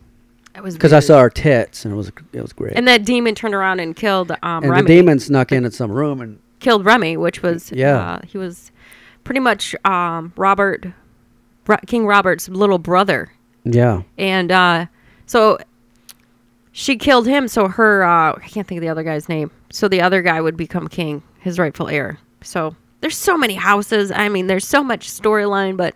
Because I saw her tits and it was great. And that demon turned around and killed Remy. And the demon snuck in at some room and killed Remy, which was he was pretty much King Robert's little brother. Yeah. And so she killed him. So her I can't think of the other guy's name. So the other guy would become king, his rightful heir. So there's so many houses. I mean, there's so much storyline, but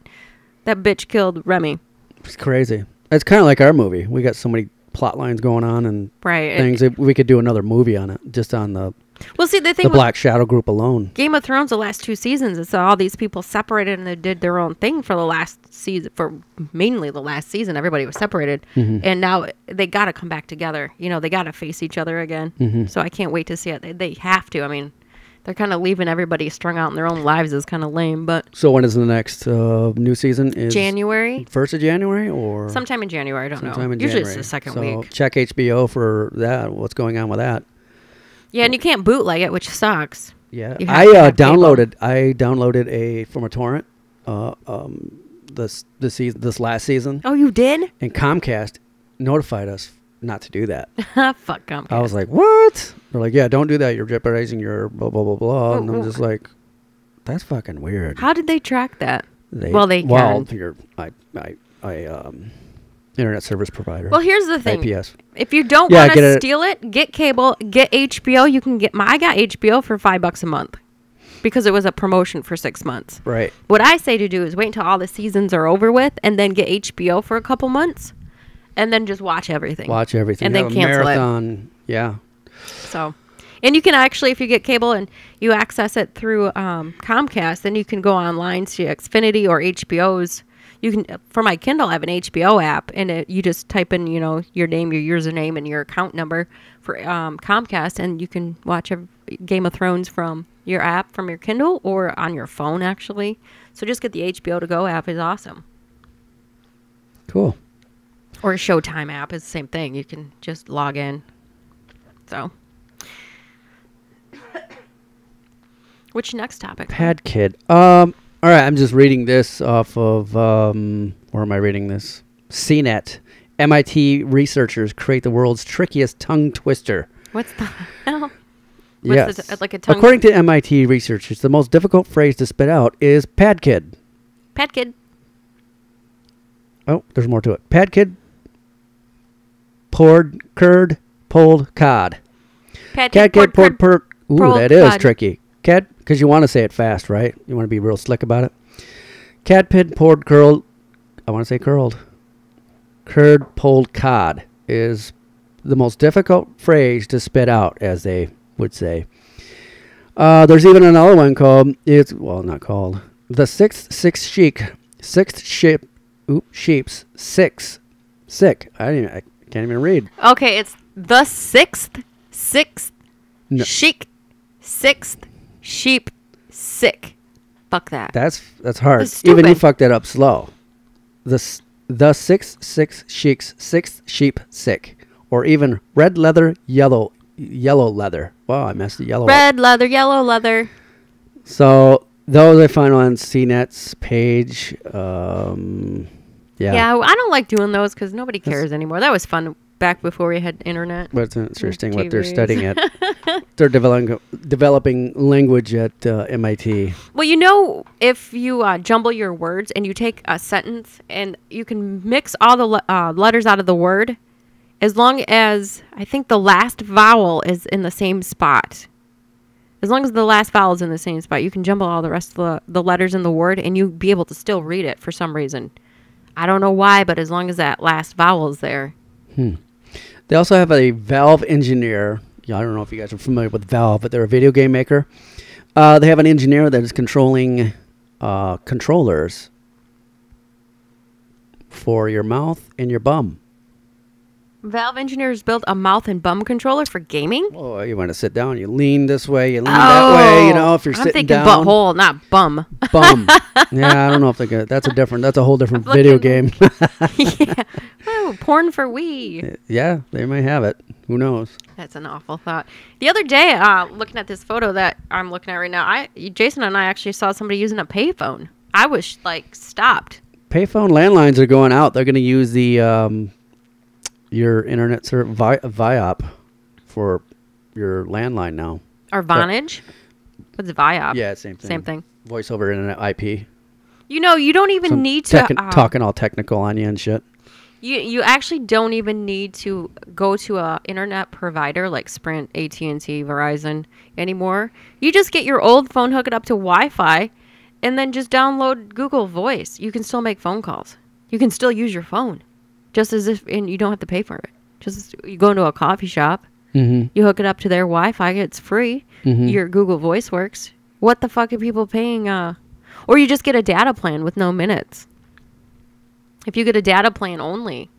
that bitch killed Remy. It's crazy. It's kind of like our movie. We got so many plot lines going on and things. We could do another movie on it, just on the Black Shadow group alone. Game of Thrones, the last 2 seasons, it's all these people separated and they did their own thing for the last season. For mainly the last season, everybody was separated, and now they got to come back together. They got to face each other again. So I can't wait to see it. They have to. I mean, they're kind of leaving everybody strung out in their own lives is kind of lame. But So when is the next new season? Is January, 1st of January or sometime in January. I don't know. sometime in Usually January. it's the second So week. check HBO for that. What's going on with that? Yeah, and you can't bootleg it, which sucks. Yeah, You have I to have cable. downloaded a from a torrent. This last season, Oh, you did? and Comcast notified us not to do that. Fuck Comcast. I was like, what? They're like, yeah, don't do that. You're jeopardizing your blah blah blah blah. And I'm Oh, just like, that's fucking weird. How did they track that? They can. Your internet service provider. Well, here's the thing. IPS. If you don't Yeah, want get to it. steal it, get cable, get HBO. You can get I got HBO for $5 a month because it was a promotion for 6 months. Right. What I say to do is wait until all the seasons are over with and then get HBO for a couple months and then just watch everything. Watch everything. And then Have a cancel it. marathon. Yeah. So, and you can actually, if you get cable and you access it through Comcast, then you can go online to Xfinity or HBO's. You can, for my Kindle, I have an HBO app, and you just type in, your name, your username, and your account number for Comcast, and you can watch Game of Thrones from your app, from your Kindle, or on your phone, actually. So just get the HBO to go app. Is awesome. Cool. Or a Showtime app is the same thing. You can just log in. So, which next topic? Pad Kid. All right, I'm just reading this off of where am I reading this? CNET. MIT researchers create the world's trickiest tongue twister. What's the hell? Yes. Like a tongue. According to MIT researchers, the most difficult phrase to spit out is Pad Kid. Pad Kid. Oh, there's more to it. Pad Kid. Poured curd, pulled cod. Pad Cat Kid. Kid poured. Ooh, pulled that is cod. tricky. Cat, because you want to say it fast, right? You want to be real slick about it. Cat Pid poured curled. I want to say curled. Curd pulled cod is the most difficult phrase to spit out, as they would say. There's even another one called, not called, the sixth sheep's sick. I can't even read. Okay, it's the sixth No. sixth sheep sick. Fuck that. That's hard. That's Even you stupid. fucked that up slow. The sixth sheep sick, or even red leather, yellow leather. Wow, I messed the yellow up. Red leather, yellow leather. So those I find on CNET's page. Yeah. Yeah, I don't like doing those because nobody cares anymore. That was fun back before we had internet. But it's interesting what they're TVs. studying at. They're developing language at MIT. Well, if you jumble your words and you take a sentence and you can mix all the letters out of the word, as long as I think the last vowel is in the same spot. As long as the last vowel is in the same spot, you can jumble all the rest of the letters in the word and you'll be able to still read it for some reason. I don't know why, but as long as that last vowel is there. They also have a Valve engineer. Yeah, I don't know if you guys are familiar with Valve, but they're a video game maker. They have an engineer that is controlling controllers for your mouth and your bum. Valve engineers built a mouth and bum controller for gaming? Oh, you want to sit down, you lean this way, you lean that way, if you're I'm sitting thinking down. butthole, not bum. Bum. Yeah, I don't know if they get that's a whole different video game. Yeah. Oh, porn for Wii. Yeah, they may have it. Who knows? That's an awful thought. The other day, looking at this photo that I'm looking at right now, Jason and I actually saw somebody using a payphone. I was stopped. Payphone landlines are going out. They're going to use the your internet service Viop for your landline now. Or Vonage. What's Viop? Yeah, same thing. Same thing. Voice over internet IP. You don't even need to talking all technical on you and shit. You actually don't even need to go to a internet provider like Sprint, AT&T, Verizon anymore. You just get your old phone, hook it up to Wi-Fi, and then just download Google Voice. You can still make phone calls. You can still use your phone, just as if, and you don't have to pay for it. Just you go into a coffee shop, you hook it up to their Wi-Fi, it's free. Your Google Voice works. What the fuck are people paying? Or you just get a data plan with no minutes. If you get a data plan only,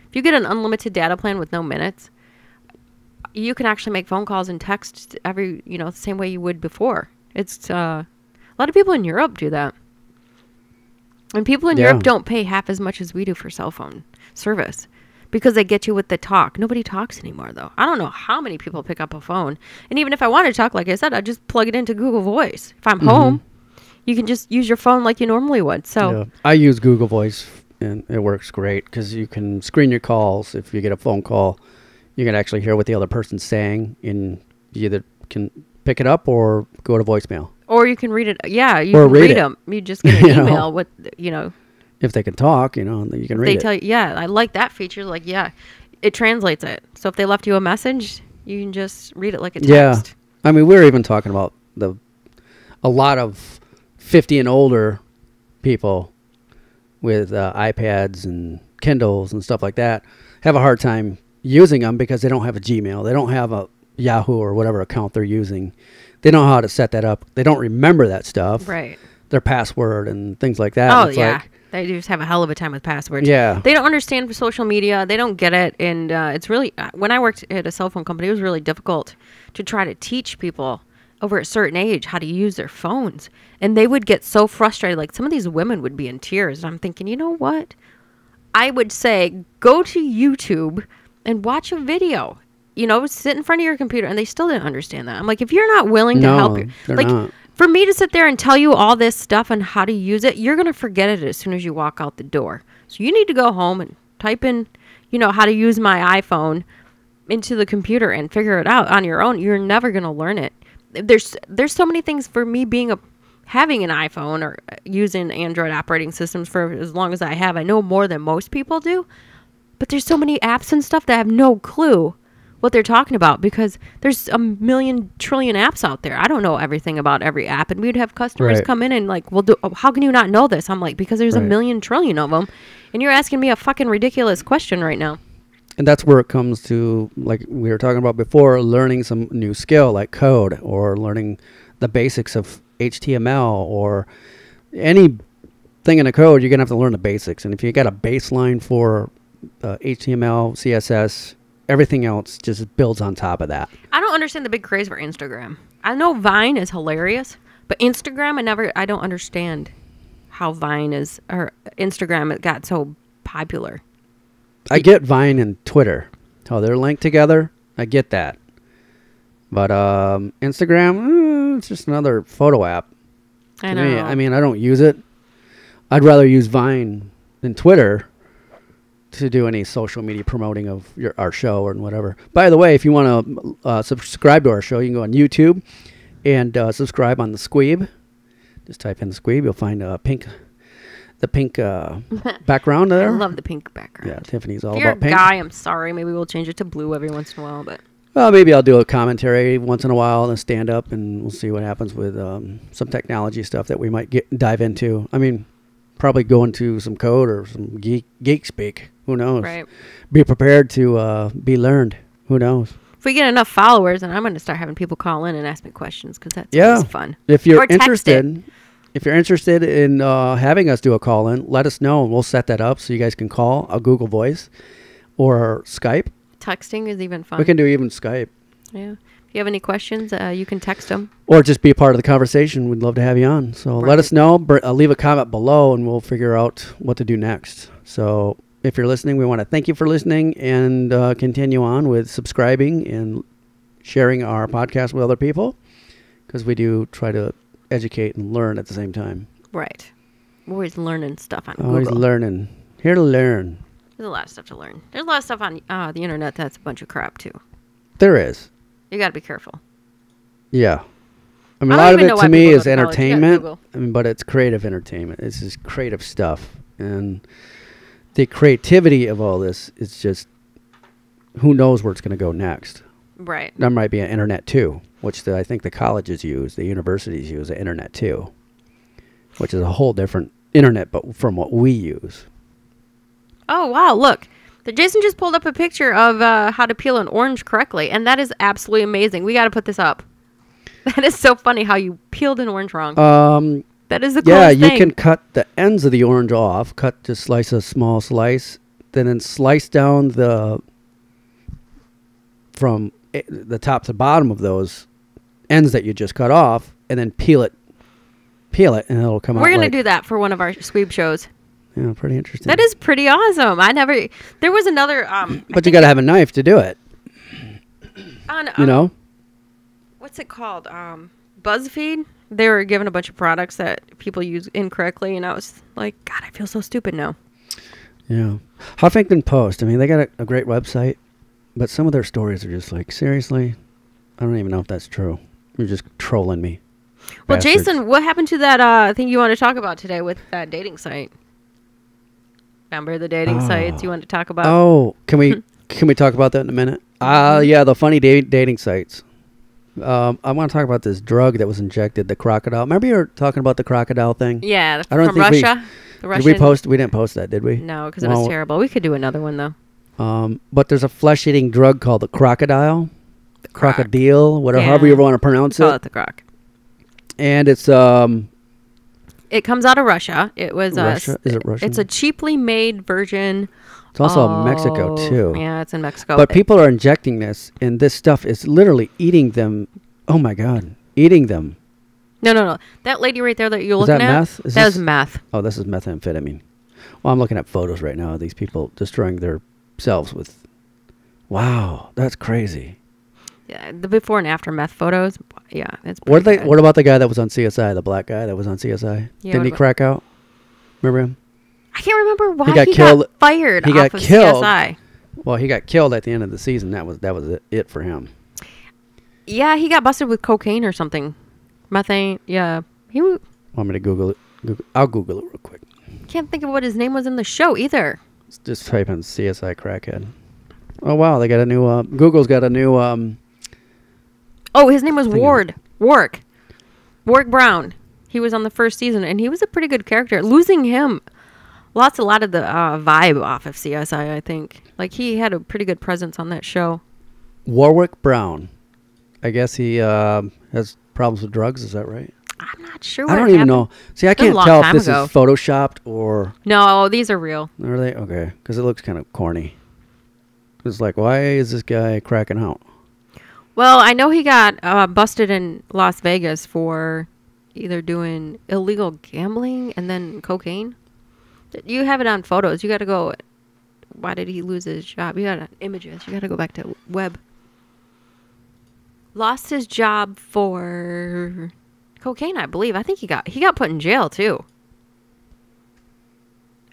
if you get an unlimited data plan with no minutes, you can actually make phone calls and text the same way you would before. It's a lot of people in Europe do that. And people in Europe don't pay half as much as we do for cell phone service because they get you with the talk. Nobody talks anymore, though. I don't know how many people pick up a phone. And even if I wanted to talk, like I said, I'd just plug it into Google Voice. If I'm home, you can just use your phone like you normally would. So I use Google Voice, and it works great because you can screen your calls. If you get a phone call, you can actually hear what the other person's saying, and you either can pick it up or go to voicemail. Or you can read it. Yeah, you can read them. You just get an email with, If they can talk, then you can read it. They tell you, I like that feature. Like, it translates it. So if they left you a message, you can just read it like a text. Yeah. I mean, we were even talking about a lot of 50 and older people with iPads and Kindles and stuff like that have a hard time using them because they don't have a Gmail. They don't have a Yahoo or whatever account they're using. They don't know how to set that up. They don't remember that stuff. Right. Their password and things like that. Oh, yeah. They just have a hell of a time with passwords. Yeah. They don't understand social media. They don't get it. And it's really, when I worked at a cell phone company, it was really difficult to try to teach people over a certain age how to use their phones. And they would get so frustrated. Like, some of these women would be in tears. And I'm thinking, you know what? I would say, go to YouTube and watch a video. Sit in front of your computer, and they still didn't understand that. I'm like, if you're not willing to help, for me to sit there and tell you all this stuff and how to use it, you're going to forget it as soon as you walk out the door. So you need to go home and type in, how to use my iPhone into the computer and figure it out on your own. You're never going to learn it. There's so many things for me having an iPhone or using Android operating systems for as long as I have. I know more than most people do, but there's so many apps and stuff that I have no clue what they're talking about because there's a million trillion apps out there. I don't know everything about every app, and we'd have customers come in and like, well, how can you not know this? I'm like, because there's a million trillion of them, and you're asking me a fucking ridiculous question right now. And that's where it comes to, like we were talking about before, learning some new skill like code or learning the basics of HTML or anything in a code. You're gonna have to learn the basics, and if you got a baseline for HTML, CSS, everything else just builds on top of that. I don't understand the big craze for Instagram. I know Vine is hilarious, but Instagram, I don't understand how Instagram got so popular. I get Vine and Twitter, how they're linked together. I get that. But Instagram, it's just another photo app. I know. I mean, I don't use it. I'd rather use Vine than Twitter to do any social media promoting of our show or whatever. By the way, if you want to subscribe to our show, you can go on YouTube and subscribe on the Squeeb. Just type in the Squeeb. You'll find the pink background there. I love the pink background. Yeah, Tiffany's all if you're about pink. a guy, I'm sorry. Maybe we'll change it to blue every once in a while. But maybe I'll do a commentary once in a while and stand up, and we'll see what happens with some technology stuff that we might dive into. I mean, probably go into some code or some geek speak. Who knows? Right. Be prepared to be learned. Who knows? If we get enough followers, then I'm going to start having people call in and ask me questions because that's always fun. If you're interested in having us do a call in, let us know and we'll set that up so you guys can call a Google Voice or Skype. Texting is even fun. We can do even Skype. Yeah. If you have any questions, you can text them. Or just be a part of the conversation. We'd love to have you on. So let us know. Leave a comment below and we'll figure out what to do next. So if you're listening, we want to thank you for listening and continue on with subscribing and sharing our podcast with other people because we do try to educate and learn at the same time. Right. We're always learning stuff on Google. Always learning. Here to learn. There's a lot of stuff to learn. There's a lot of stuff on the internet that's a bunch of crap, too. There is. You got to be careful. Yeah. I mean, a lot of it to me is entertainment. But it's creative entertainment. It's just creative stuff. And the creativity of all this is just, who knows where it's going to go next. Right. There might be an internet, too, which I think the colleges use, the universities use the internet, too, which is a whole different internet but from what we use. Oh, wow. Look. Jason just pulled up a picture of how to peel an orange correctly, and that is absolutely amazing. We got to put this up. That is so funny how you peeled an orange wrong. That is the coolest thing. Yeah, you can cut the ends of the orange off, slice a small slice, then slice down from the top to bottom of those ends that you just cut off, and then peel it, and it'll come out. We're gonna do that for one of our Squeeb shows. Yeah, pretty interesting. That is pretty awesome. There was another. But you got to have a knife to do it. You know? What's it called? BuzzFeed. They were given a bunch of products that people use incorrectly, and I was like, God, I feel so stupid now. Yeah. Huffington Post. I mean, they got a great website, but some of their stories are just like, seriously? I don't even know if that's true. You're just trolling me. Well, bastards. Jason, what happened to that thing you want to talk about today with that dating site? Remember the dating sites you want to talk about? Oh, can we talk about that in a minute? Yeah, the funny dating sites. I want to talk about this drug that was injected, the Krokidil. Remember you were talking about the Krokidil thing? Yeah, I don't from think Russia. Did we post? We didn't post that, did we? No, because it was terrible. We could do another one though. But there's a flesh-eating drug called the Krokidil. Krokidil, whatever, however you want to pronounce it. Call it the Krok. And it's It comes out of Russia. It was Russia. Is it Russian? It's a cheaply made version. It's also in Mexico too. Yeah, it's in Mexico. But people are injecting this, and this stuff is literally eating them. Oh my God, eating them. No. That lady right there that you're looking at. Meth? That was meth. Oh, this is methamphetamine. Well, I'm looking at photos right now of these people destroying themselves with. Wow, that's crazy. Yeah, the before and after meth photos. Yeah, it's. What about the guy that was on CSI? The black guy that was on CSI? Yeah, Didn't he crack out? Remember him? I can't remember why he got fired. He off got of killed. CSI. Well, he got killed at the end of the season. That was it for him. Yeah, he got busted with cocaine or something. Methane. Yeah, Want me to Google it? I'll Google it real quick. Can't think of what his name was in the show either. Just type in CSI crackhead. Oh wow, they got a new. Google's got a new. Oh, his name was Warwick Brown. He was on the first season, and he was a pretty good character. Losing him, lost a lot of the vibe off of CSI, I think. Like, he had a pretty good presence on that show. Warwick Brown. I guess he has problems with drugs. Is that right? I'm not sure. I don't even know. See, I can't tell if this is photoshopped or. No, these are real. Are they? Okay, because it looks kind of corny. It's like, why is this guy cracking out? Well, I know he got busted in Las Vegas for either doing illegal gambling and then cocaine. You have it on photos. You got to go. Why did he lose his job? You got images. You got to go back to web. Lost his job for cocaine, I believe. I think he got put in jail too.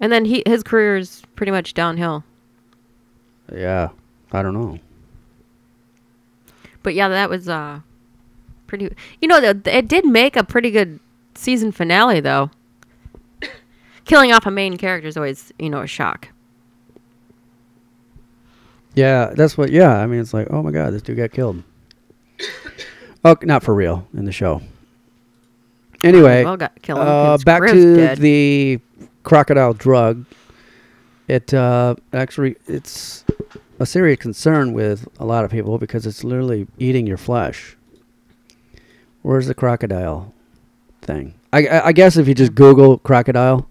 And then his career is pretty much downhill. Yeah, I don't know. But yeah, that was pretty. You know, it did make a pretty good season finale, though. Killing off a main character is always, a shock. Yeah, that's what. Yeah, I mean, it's like, oh my God, this dude got killed. Oh, not for real in the show. Anyway, got killed. Back to the Krokidil drug. It's a serious concern with a lot of people because it's literally eating your flesh. Where's the Krokidil thing? I guess if you just Google Krokidil.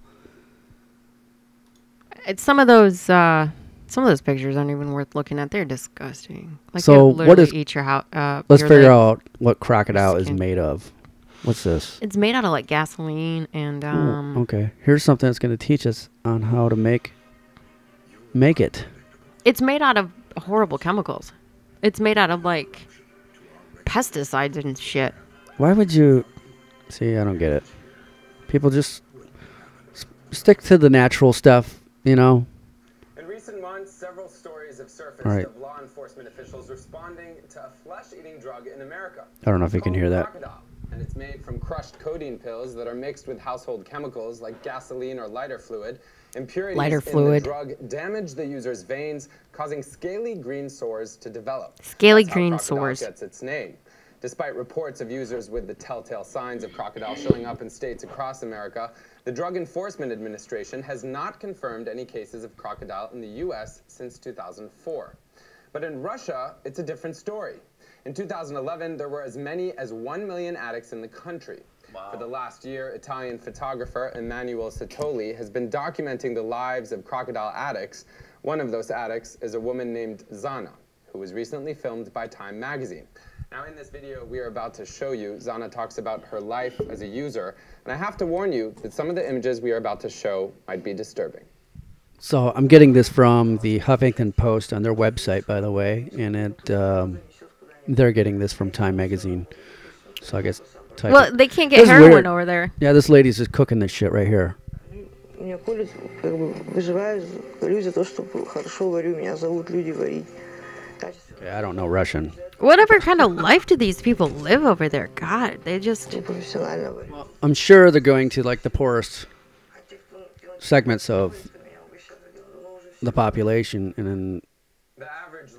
It's some of those pictures aren't even worth looking at. They're disgusting. Like, so what is? Eat your house. Let's figure out what Krokidil is made of. What's this? It's made out of like gasoline and. Okay, here's something that's going to teach us on how to make it. It's made out of horrible chemicals. It's made out of like pesticides and shit. Why would you? See, I don't get it. People just stick to the natural stuff, In recent months, several stories have surfaced of law enforcement officials responding to a flesh-eating drug in America. I don't know if you can hear that. Krokidil, and it's made from crushed codeine pills that are mixed with household chemicals like gasoline or lighter fluid. Impurities in the drug damage the user's veins, causing scaly green sores to develop. Scaly green sores. Gets its name. Despite reports of users with the telltale signs of Krokidil showing up in states across America, the Drug Enforcement Administration has not confirmed any cases of Krokidil in the U.S. since 2004. But in Russia, it's a different story. In 2011, there were as many as 1 million addicts in the country. Wow. For the last year, Italian photographer Emanuele Satoli has been documenting the lives of Krokidil addicts. One of those addicts is a woman named Zana, who was recently filmed by Time magazine. Now in this video we are about to show you, Zana talks about her life as a user, and I have to warn you that some of the images we are about to show might be disturbing. So I'm getting this from the Huffington Post on their website, by the way, and they're getting this from Time magazine. So I guess. Well, they can't get heroin over there. Yeah, this lady's just cooking this shit right here. Меня колят, как бы выживают люди то, что хорошо варю, меня зовут люди варить. Yeah, I don't know Russian. Whatever kind of life do these people live over there? God, they just... Well, I'm sure they're going to like the poorest segments of the population, and then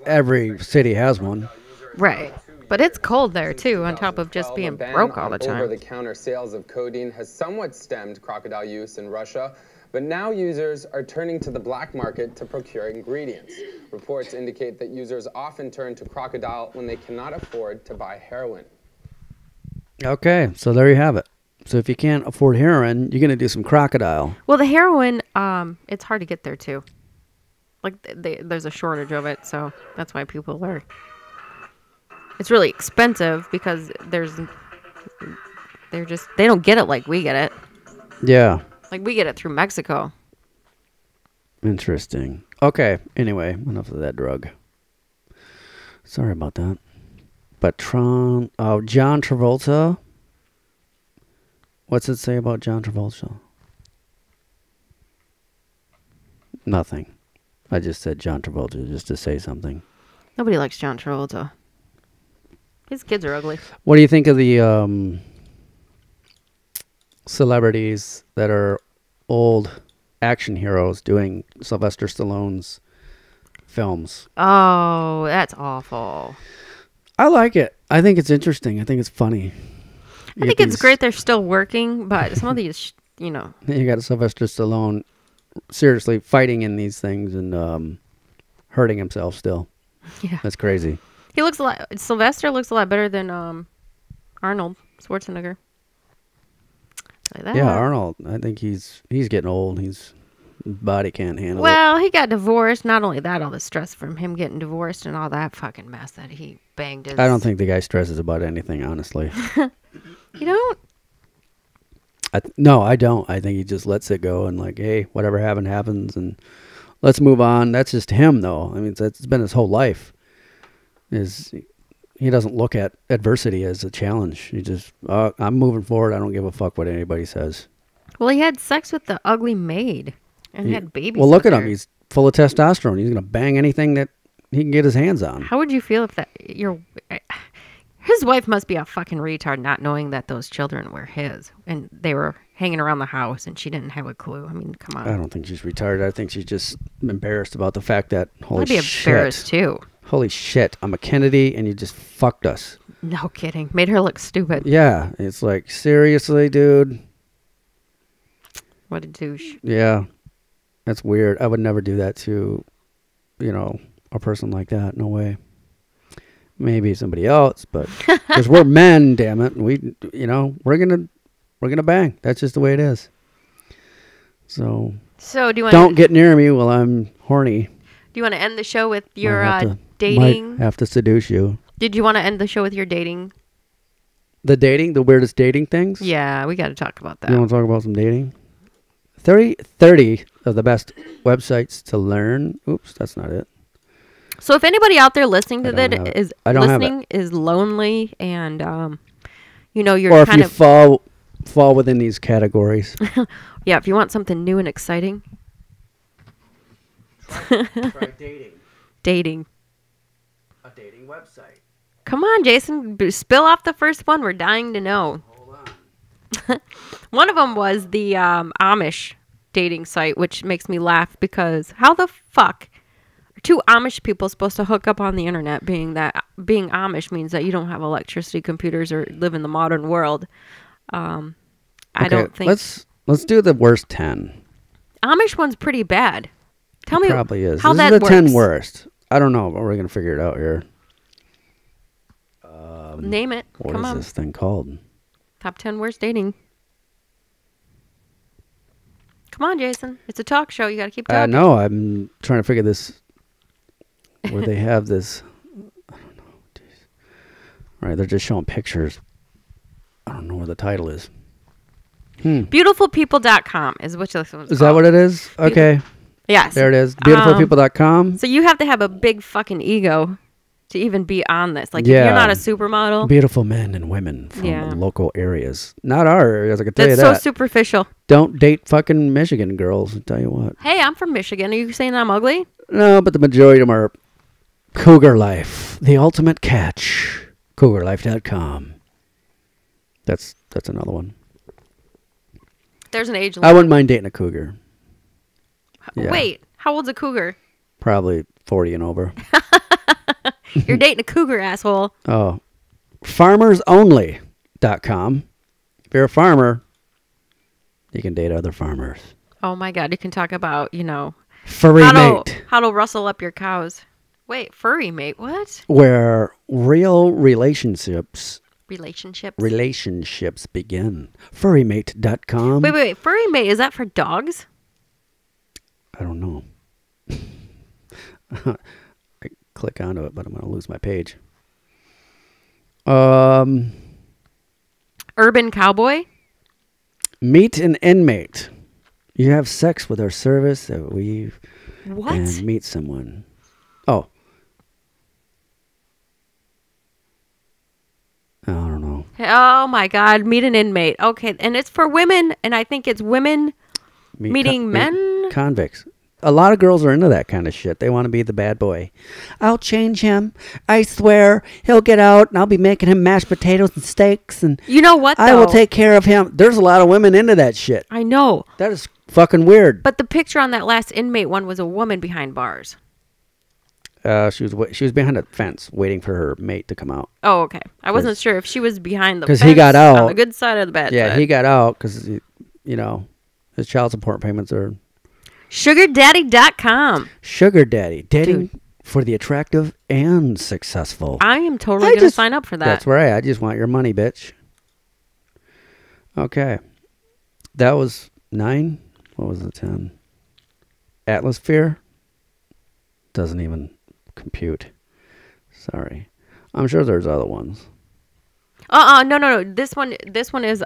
every city has one. Right. But it's cold there, too, on top of just being broke all the time. Over-the-counter sales of codeine has somewhat stemmed crocodile use in Russia, but now users are turning to the black market to procure ingredients. Reports indicate that users often turn to crocodile when they cannot afford to buy heroin. Okay, so there you have it. So if you can't afford heroin, you're going to do some crocodile. Well, the heroin, it's hard to get there, too. Like, there's a shortage of it, so that's why people are... It's really expensive because they don't get it like we get it. Yeah. Like we get it through Mexico. Interesting. Okay. Anyway, enough of that drug. Sorry about that. But John Travolta. What's it say about John Travolta? Nothing. I just said John Travolta just to say something. Nobody likes John Travolta. His kids are ugly. What do you think of the celebrities that are old action heroes doing Sylvester Stallone's films? Oh, that's awful. I like it. I think it's interesting. I think it's funny. I think it's great they're still working, but some of these, you know. You got Sylvester Stallone seriously fighting in these things and hurting himself still. Yeah. That's crazy. He looks a lot. Sylvester looks a lot better than Arnold Schwarzenegger. Like that. Yeah, Arnold. I think he's getting old. His body can't handle it. Well, he got divorced. Not only that, all the stress from him getting divorced and all that fucking mess that he banged his... I don't think the guy stresses about anything, honestly. You don't? No, I don't. I think he just lets it go and like, hey, whatever happened happens and let's move on. That's just him, though. I mean, it's been his whole life. He doesn't look at adversity as a challenge. He just, I'm moving forward. I don't give a fuck what anybody says. Well, he had sex with the ugly maid and had babies. Well, look at him. He's full of testosterone. He's going to bang anything that he can get his hands on. How would you feel if his wife must be a fucking retard not knowing that those children were his and they were hanging around the house and she didn't have a clue. I mean, come on. I don't think she's retarded. I think she's just embarrassed about the fact that, holy I'd be shit. embarrassed too. Holy shit, I'm a Kennedy and you just fucked us. No kidding. Made her look stupid. Yeah, it's like, seriously, dude? What a douche. Yeah, that's weird. I would never do that to, a person like that. No way. Maybe somebody else, but because we're men, damn it, and we're gonna bang. That's just the way it is. So do you want don't get near me while I'm horny. Do you want to end the show with your dating? Might have to seduce you. Did you want to end the show with your dating? The weirdest dating things? Yeah, we got to talk about that. You want to talk about some dating? 30 of the best websites to learn. Oops, that's not it. So if anybody out there listening to that is lonely and you're or if you fall within these categories. Yeah, if you want something new and exciting. Try dating. Dating. A dating website. Come on, Jason. Spill off the first one. We're dying to know. Hold on. One of them was the Amish dating site, which makes me laugh because how the fuck are two Amish people supposed to hook up on the internet, being Amish means that you don't have electricity, computers, or live in the modern world. I don't think... Let's do the worst 10. Amish one's pretty bad. Tell me probably is. How this that is the works. 10 worst. I don't know, but we're going to figure it out here. Name it. Come on. What is this thing called? Top 10 worst dating. Come on, Jason. It's a talk show. You got to keep talking. No, I'm trying to figure this, where they have this Right, they're just showing pictures. I don't know where the title is. Beautifulpeople.com is which this one's Is that what it is? Okay. Yes. There it is. Beautifulpeople.com. So you have to have a big fucking ego to even be on this. Like, if you're not a supermodel. Beautiful men and women from local areas. Not our areas, I can tell you that. That's so superficial. Don't date fucking Michigan girls, I'll tell you what. Hey, I'm from Michigan. Are you saying I'm ugly? No, but the majority of them are Cougar Life. The ultimate catch. CougarLife.com. That's another one. There's an age limit. I wouldn't mind dating a cougar. Yeah. Wait, how old's a cougar? Probably 40 and over. You're dating a cougar, asshole. Oh. FarmersOnly.com. If you're a farmer, you can date other farmers. Oh my God, you can talk about, Furry mate. How to rustle up your cows. Wait, furry mate, what? Where real relationships begin. Furrymate.com. Wait. Furry mate, is that for dogs? I don't know. I click onto it, but I'm going to lose my page. Urban cowboy? Meet an inmate. You have sex with our service that we and meet someone. Oh. I don't know. Oh my God, meet an inmate. Okay, and it's for women, and I think it's women meeting men. Convicts. A lot of girls are into that kind of shit. They want to be the bad boy. I'll change him. I swear he'll get out, and I'll be making him mashed potatoes and steaks. And you know what? I will take care of him. There's a lot of women into that shit. I know. That is fucking weird. But the picture on that last inmate one was a woman behind bars. She was behind a fence waiting for her mate to come out. Oh, okay. I wasn't sure if she was behind the fence. Because he got out on the good side of the bed. Yeah, he got out because his child support payments are. SugarDaddy.com. Sugar Daddy. Dating for the attractive and successful. I am totally going to sign up for that. That's right. I just want your money, bitch. Okay. That was 9. What was the 10? Atmosphere? Doesn't even compute. Sorry. I'm sure there's other ones. No. This one is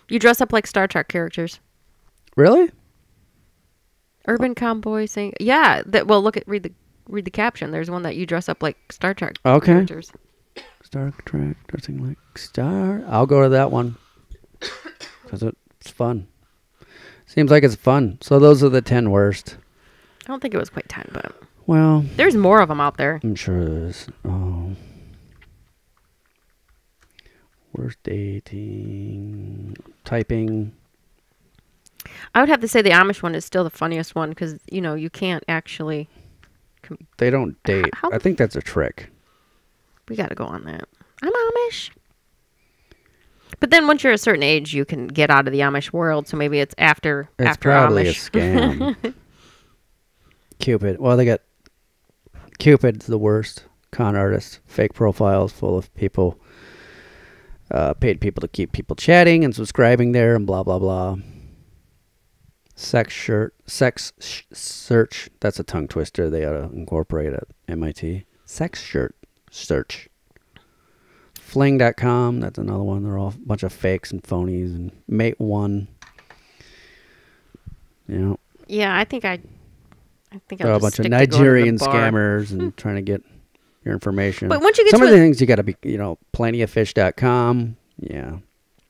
you dress up like Star Trek characters. Really? Urban cowboy saying, yeah. Read the caption. There's one that you dress up like Star Trek characters. Star Trek dressing like Star. I'll go to that one because it's fun. Seems like it's fun. So those are the 10 worst. I don't think it was quite 10, but well, there's more of them out there. I'm sure there's. Oh, worst dating, typing. I would have to say the Amish one is still the funniest one because, you can't actually... They don't date. I think that's a trick. We got to go on that. I'm Amish. But then once you're a certain age, you can get out of the Amish world, so maybe it's after Amish. It's probably a scam. Cupid. Well, they got... Cupid's the worst. Con artist. Fake profiles full of people. Paid people to keep people chatting and subscribing there and blah, blah, blah. Sex search. That's a tongue twister. They ought to incorporate at MIT. Sex shirt search. Fling.com. That's another one. They're all a bunch of fakes and phonies. And Mate One. Yeah, I think I'll they're a bunch of Nigerian scammers and trying to get your information. But once you get some of the things you got to be, plentyoffish.com. Yeah.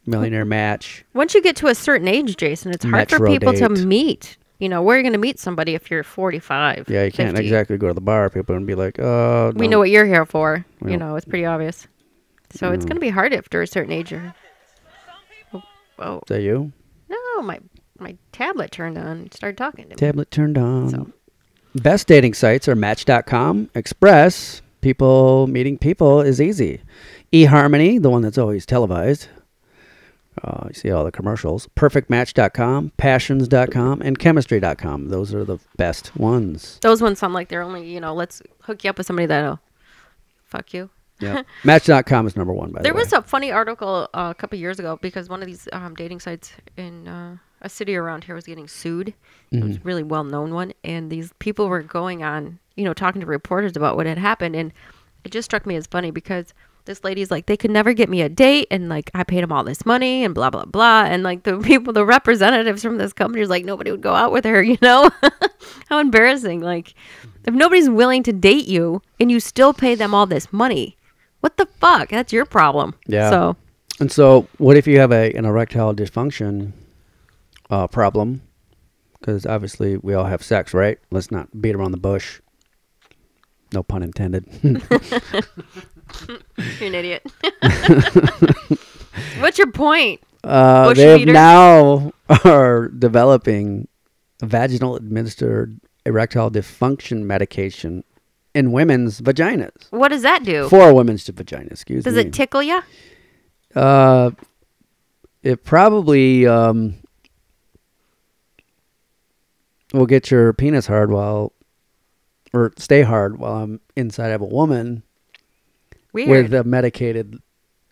Millionaire Match. Once you get to a certain age, Jason, it's hard for people to meet. Where are you going to meet somebody if you're 45? Yeah, you 50? can't exactly go to the bar. People are going to be like, oh, we know what you're here for. It's pretty obvious. So it's going to be hard after a certain age. Oh. Is that you? No, my tablet turned on and started talking to me. Tablet turned on. So. Best dating sites are Match.com, Express. People meeting people is easy. eHarmony, the one that's always televised. You see all the commercials. Perfectmatch.com, Passions.com, and Chemistry.com. Those are the best ones. Those ones sound like they're only, let's hook you up with somebody that'll fuck you. Yeah. Match.com is number 1, by the way. There was a funny article a couple years ago because one of these dating sites in a city around here was getting sued. It was a really well-known one. And these people were going on, talking to reporters about what had happened. And it just struck me as funny because this lady's like, they could never get me a date, and like I paid them all this money and blah blah blah, and like the representatives from this company is like, nobody would go out with her, you know. How embarrassing. Like, if nobody's willing to date you and you still pay them all this money, what the fuck? That's your problem. Yeah. So what if you have an erectile dysfunction problem? Because obviously we all have sex, right? Let's not beat around the bush. No pun intended. You're an idiot. What's your point? They now are developing vaginal administered erectile dysfunction medication in women's vaginas. What does that do? For women's vaginas, excuse me. Does it tickle you? It probably will get your penis hard or stay hard while I'm inside of a woman. Weird. With a medicated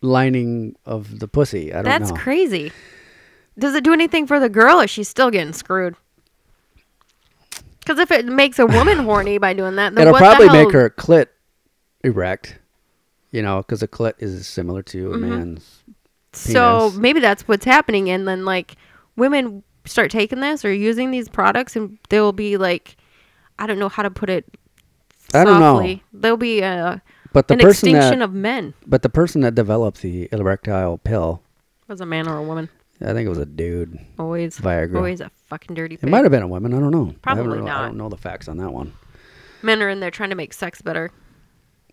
lining of the pussy. I don't know. That's crazy. Does it do anything for the girl, or is she still getting screwed? Because if it makes a woman horny by doing that, then it'll what probably the hell? make her clit erect. You know, because a clit is similar to a man's penis. So maybe that's what's happening, and then like women start taking this or using these products, and they will be like, I don't know how to put it softly. I don't know. There'll be an extinction of men. But the person that developed the erectile pill Was a man or a woman? I think it was a dude. Always. Viagra. Always a fucking dirty pig. It might have been a woman. I don't know. Probably not. I don't know the facts on that one. Men are in there trying to make sex better.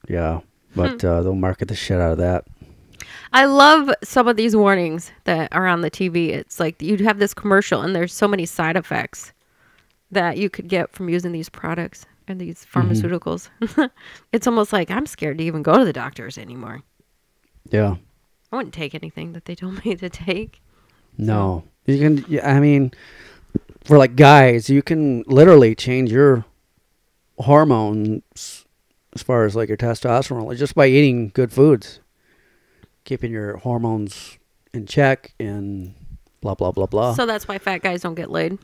Yeah, but they'll market the shit out of that. I love some of these warnings that are on the TV. It's like you'd have this commercial and there's so many side effects that you could get from using these products and these pharmaceuticals. It's almost like I'm scared to even go to the doctors anymore. Yeah. I wouldn't take anything that they told me to take. No. You can, I mean, for like guys, you can literally change your hormones as far as like your testosterone just by eating good foods. Keeping your hormones in check and blah, blah, blah, blah. So that's why fat guys don't get laid?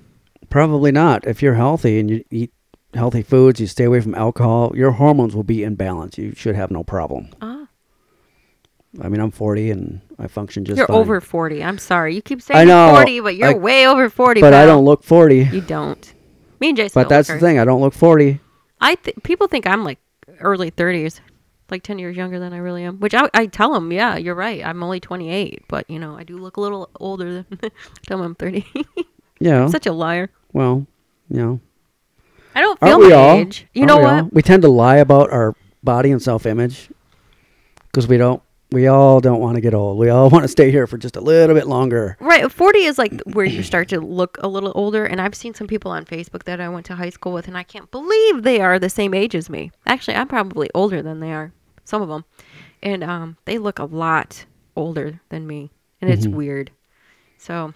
Probably not. If you're healthy and you eat healthy foods, you stay away from alcohol, your hormones will be in balance. You should have no problem. Ah. I mean, I'm 40 and I function just fine. You're over 40. I'm sorry. You keep saying you're 40, but you're way over 40. But I don't look 40. You don't. Me and Jason. But that's the thing. I don't look 40. People think I'm like early 30s. Like 10 years younger than I really am, which I tell them, yeah, you're right. I'm only 28, but you know, I do look a little older than tell them I'm 30. Yeah. I'm such a liar. Well, you know. I don't feel my age. You know what? We tend to lie about our body and self-image because we all don't want to get old. We all want to stay here for just a little bit longer. Right. 40 is like where you start to look a little older. And I've seen some people on Facebook that I went to high school with, and I can't believe they are the same age as me. Actually, I'm probably older than they are. Some of them. And they look a lot older than me. And it's weird. So.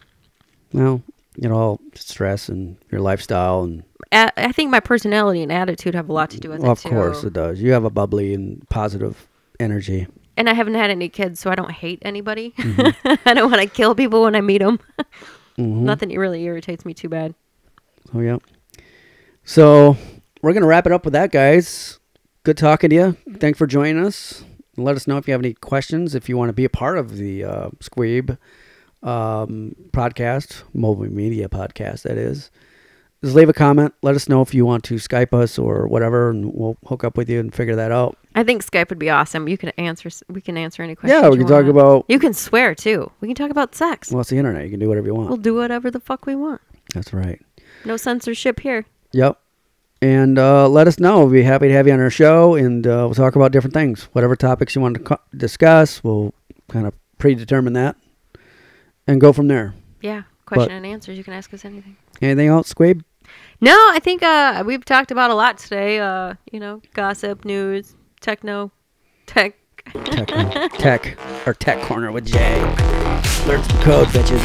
Well, you know, all stress and your lifestyle. And I think my personality and attitude have a lot to do with it, too. Of course it does. You have a bubbly and positive energy. And I haven't had any kids, so I don't hate anybody. I don't want to kill people when I meet them. Nothing really irritates me too bad. Oh, yeah. So we're going to wrap it up with that, guys. Good talking to you. Thanks for joining us. Let us know if you have any questions. If you want to be a part of the Squeeb podcast, mobile media podcast, that is. Just leave a comment. Let us know if you want to Skype us or whatever, and we'll hook up with you and figure that out. I think Skype would be awesome. We can answer any questions. Yeah, we can talk about. You can swear too. We can talk about sex. Well, it's the internet. You can do whatever you want. We'll do whatever the fuck we want. That's right. No censorship here. Yep. And let us know. We'll be happy to have you on our show, and we'll talk about different things. Whatever topics you want to discuss, we'll kind of predetermine that and go from there. Yeah, question and answers. You can ask us anything. Anything else, Squeeb? No, I think we've talked about a lot today. You know, gossip, news, tech. Tech corner with Jay. Learn some code, bitches.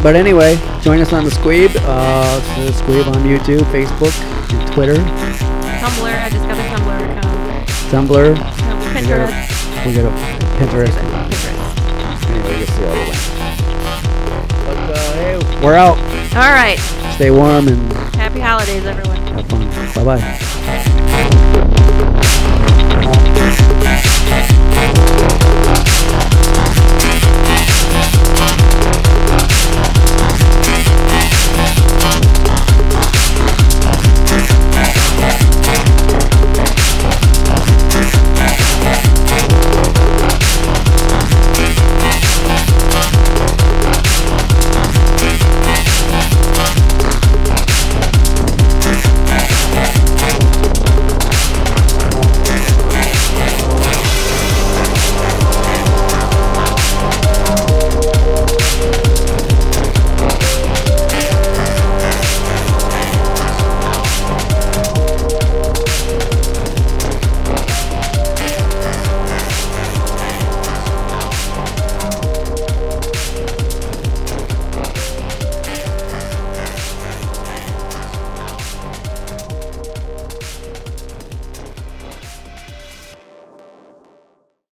But anyway, join us on the Squeeb. The Squeeb on YouTube, Facebook, and Twitter. Tumblr. I just got a Tumblr account. Tumblr. Pinterest. We got a Pinterest. Anyway, you'll see all the links. But hey, we're out. All right. Stay warm and happy holidays, everyone. Have fun. Bye-bye.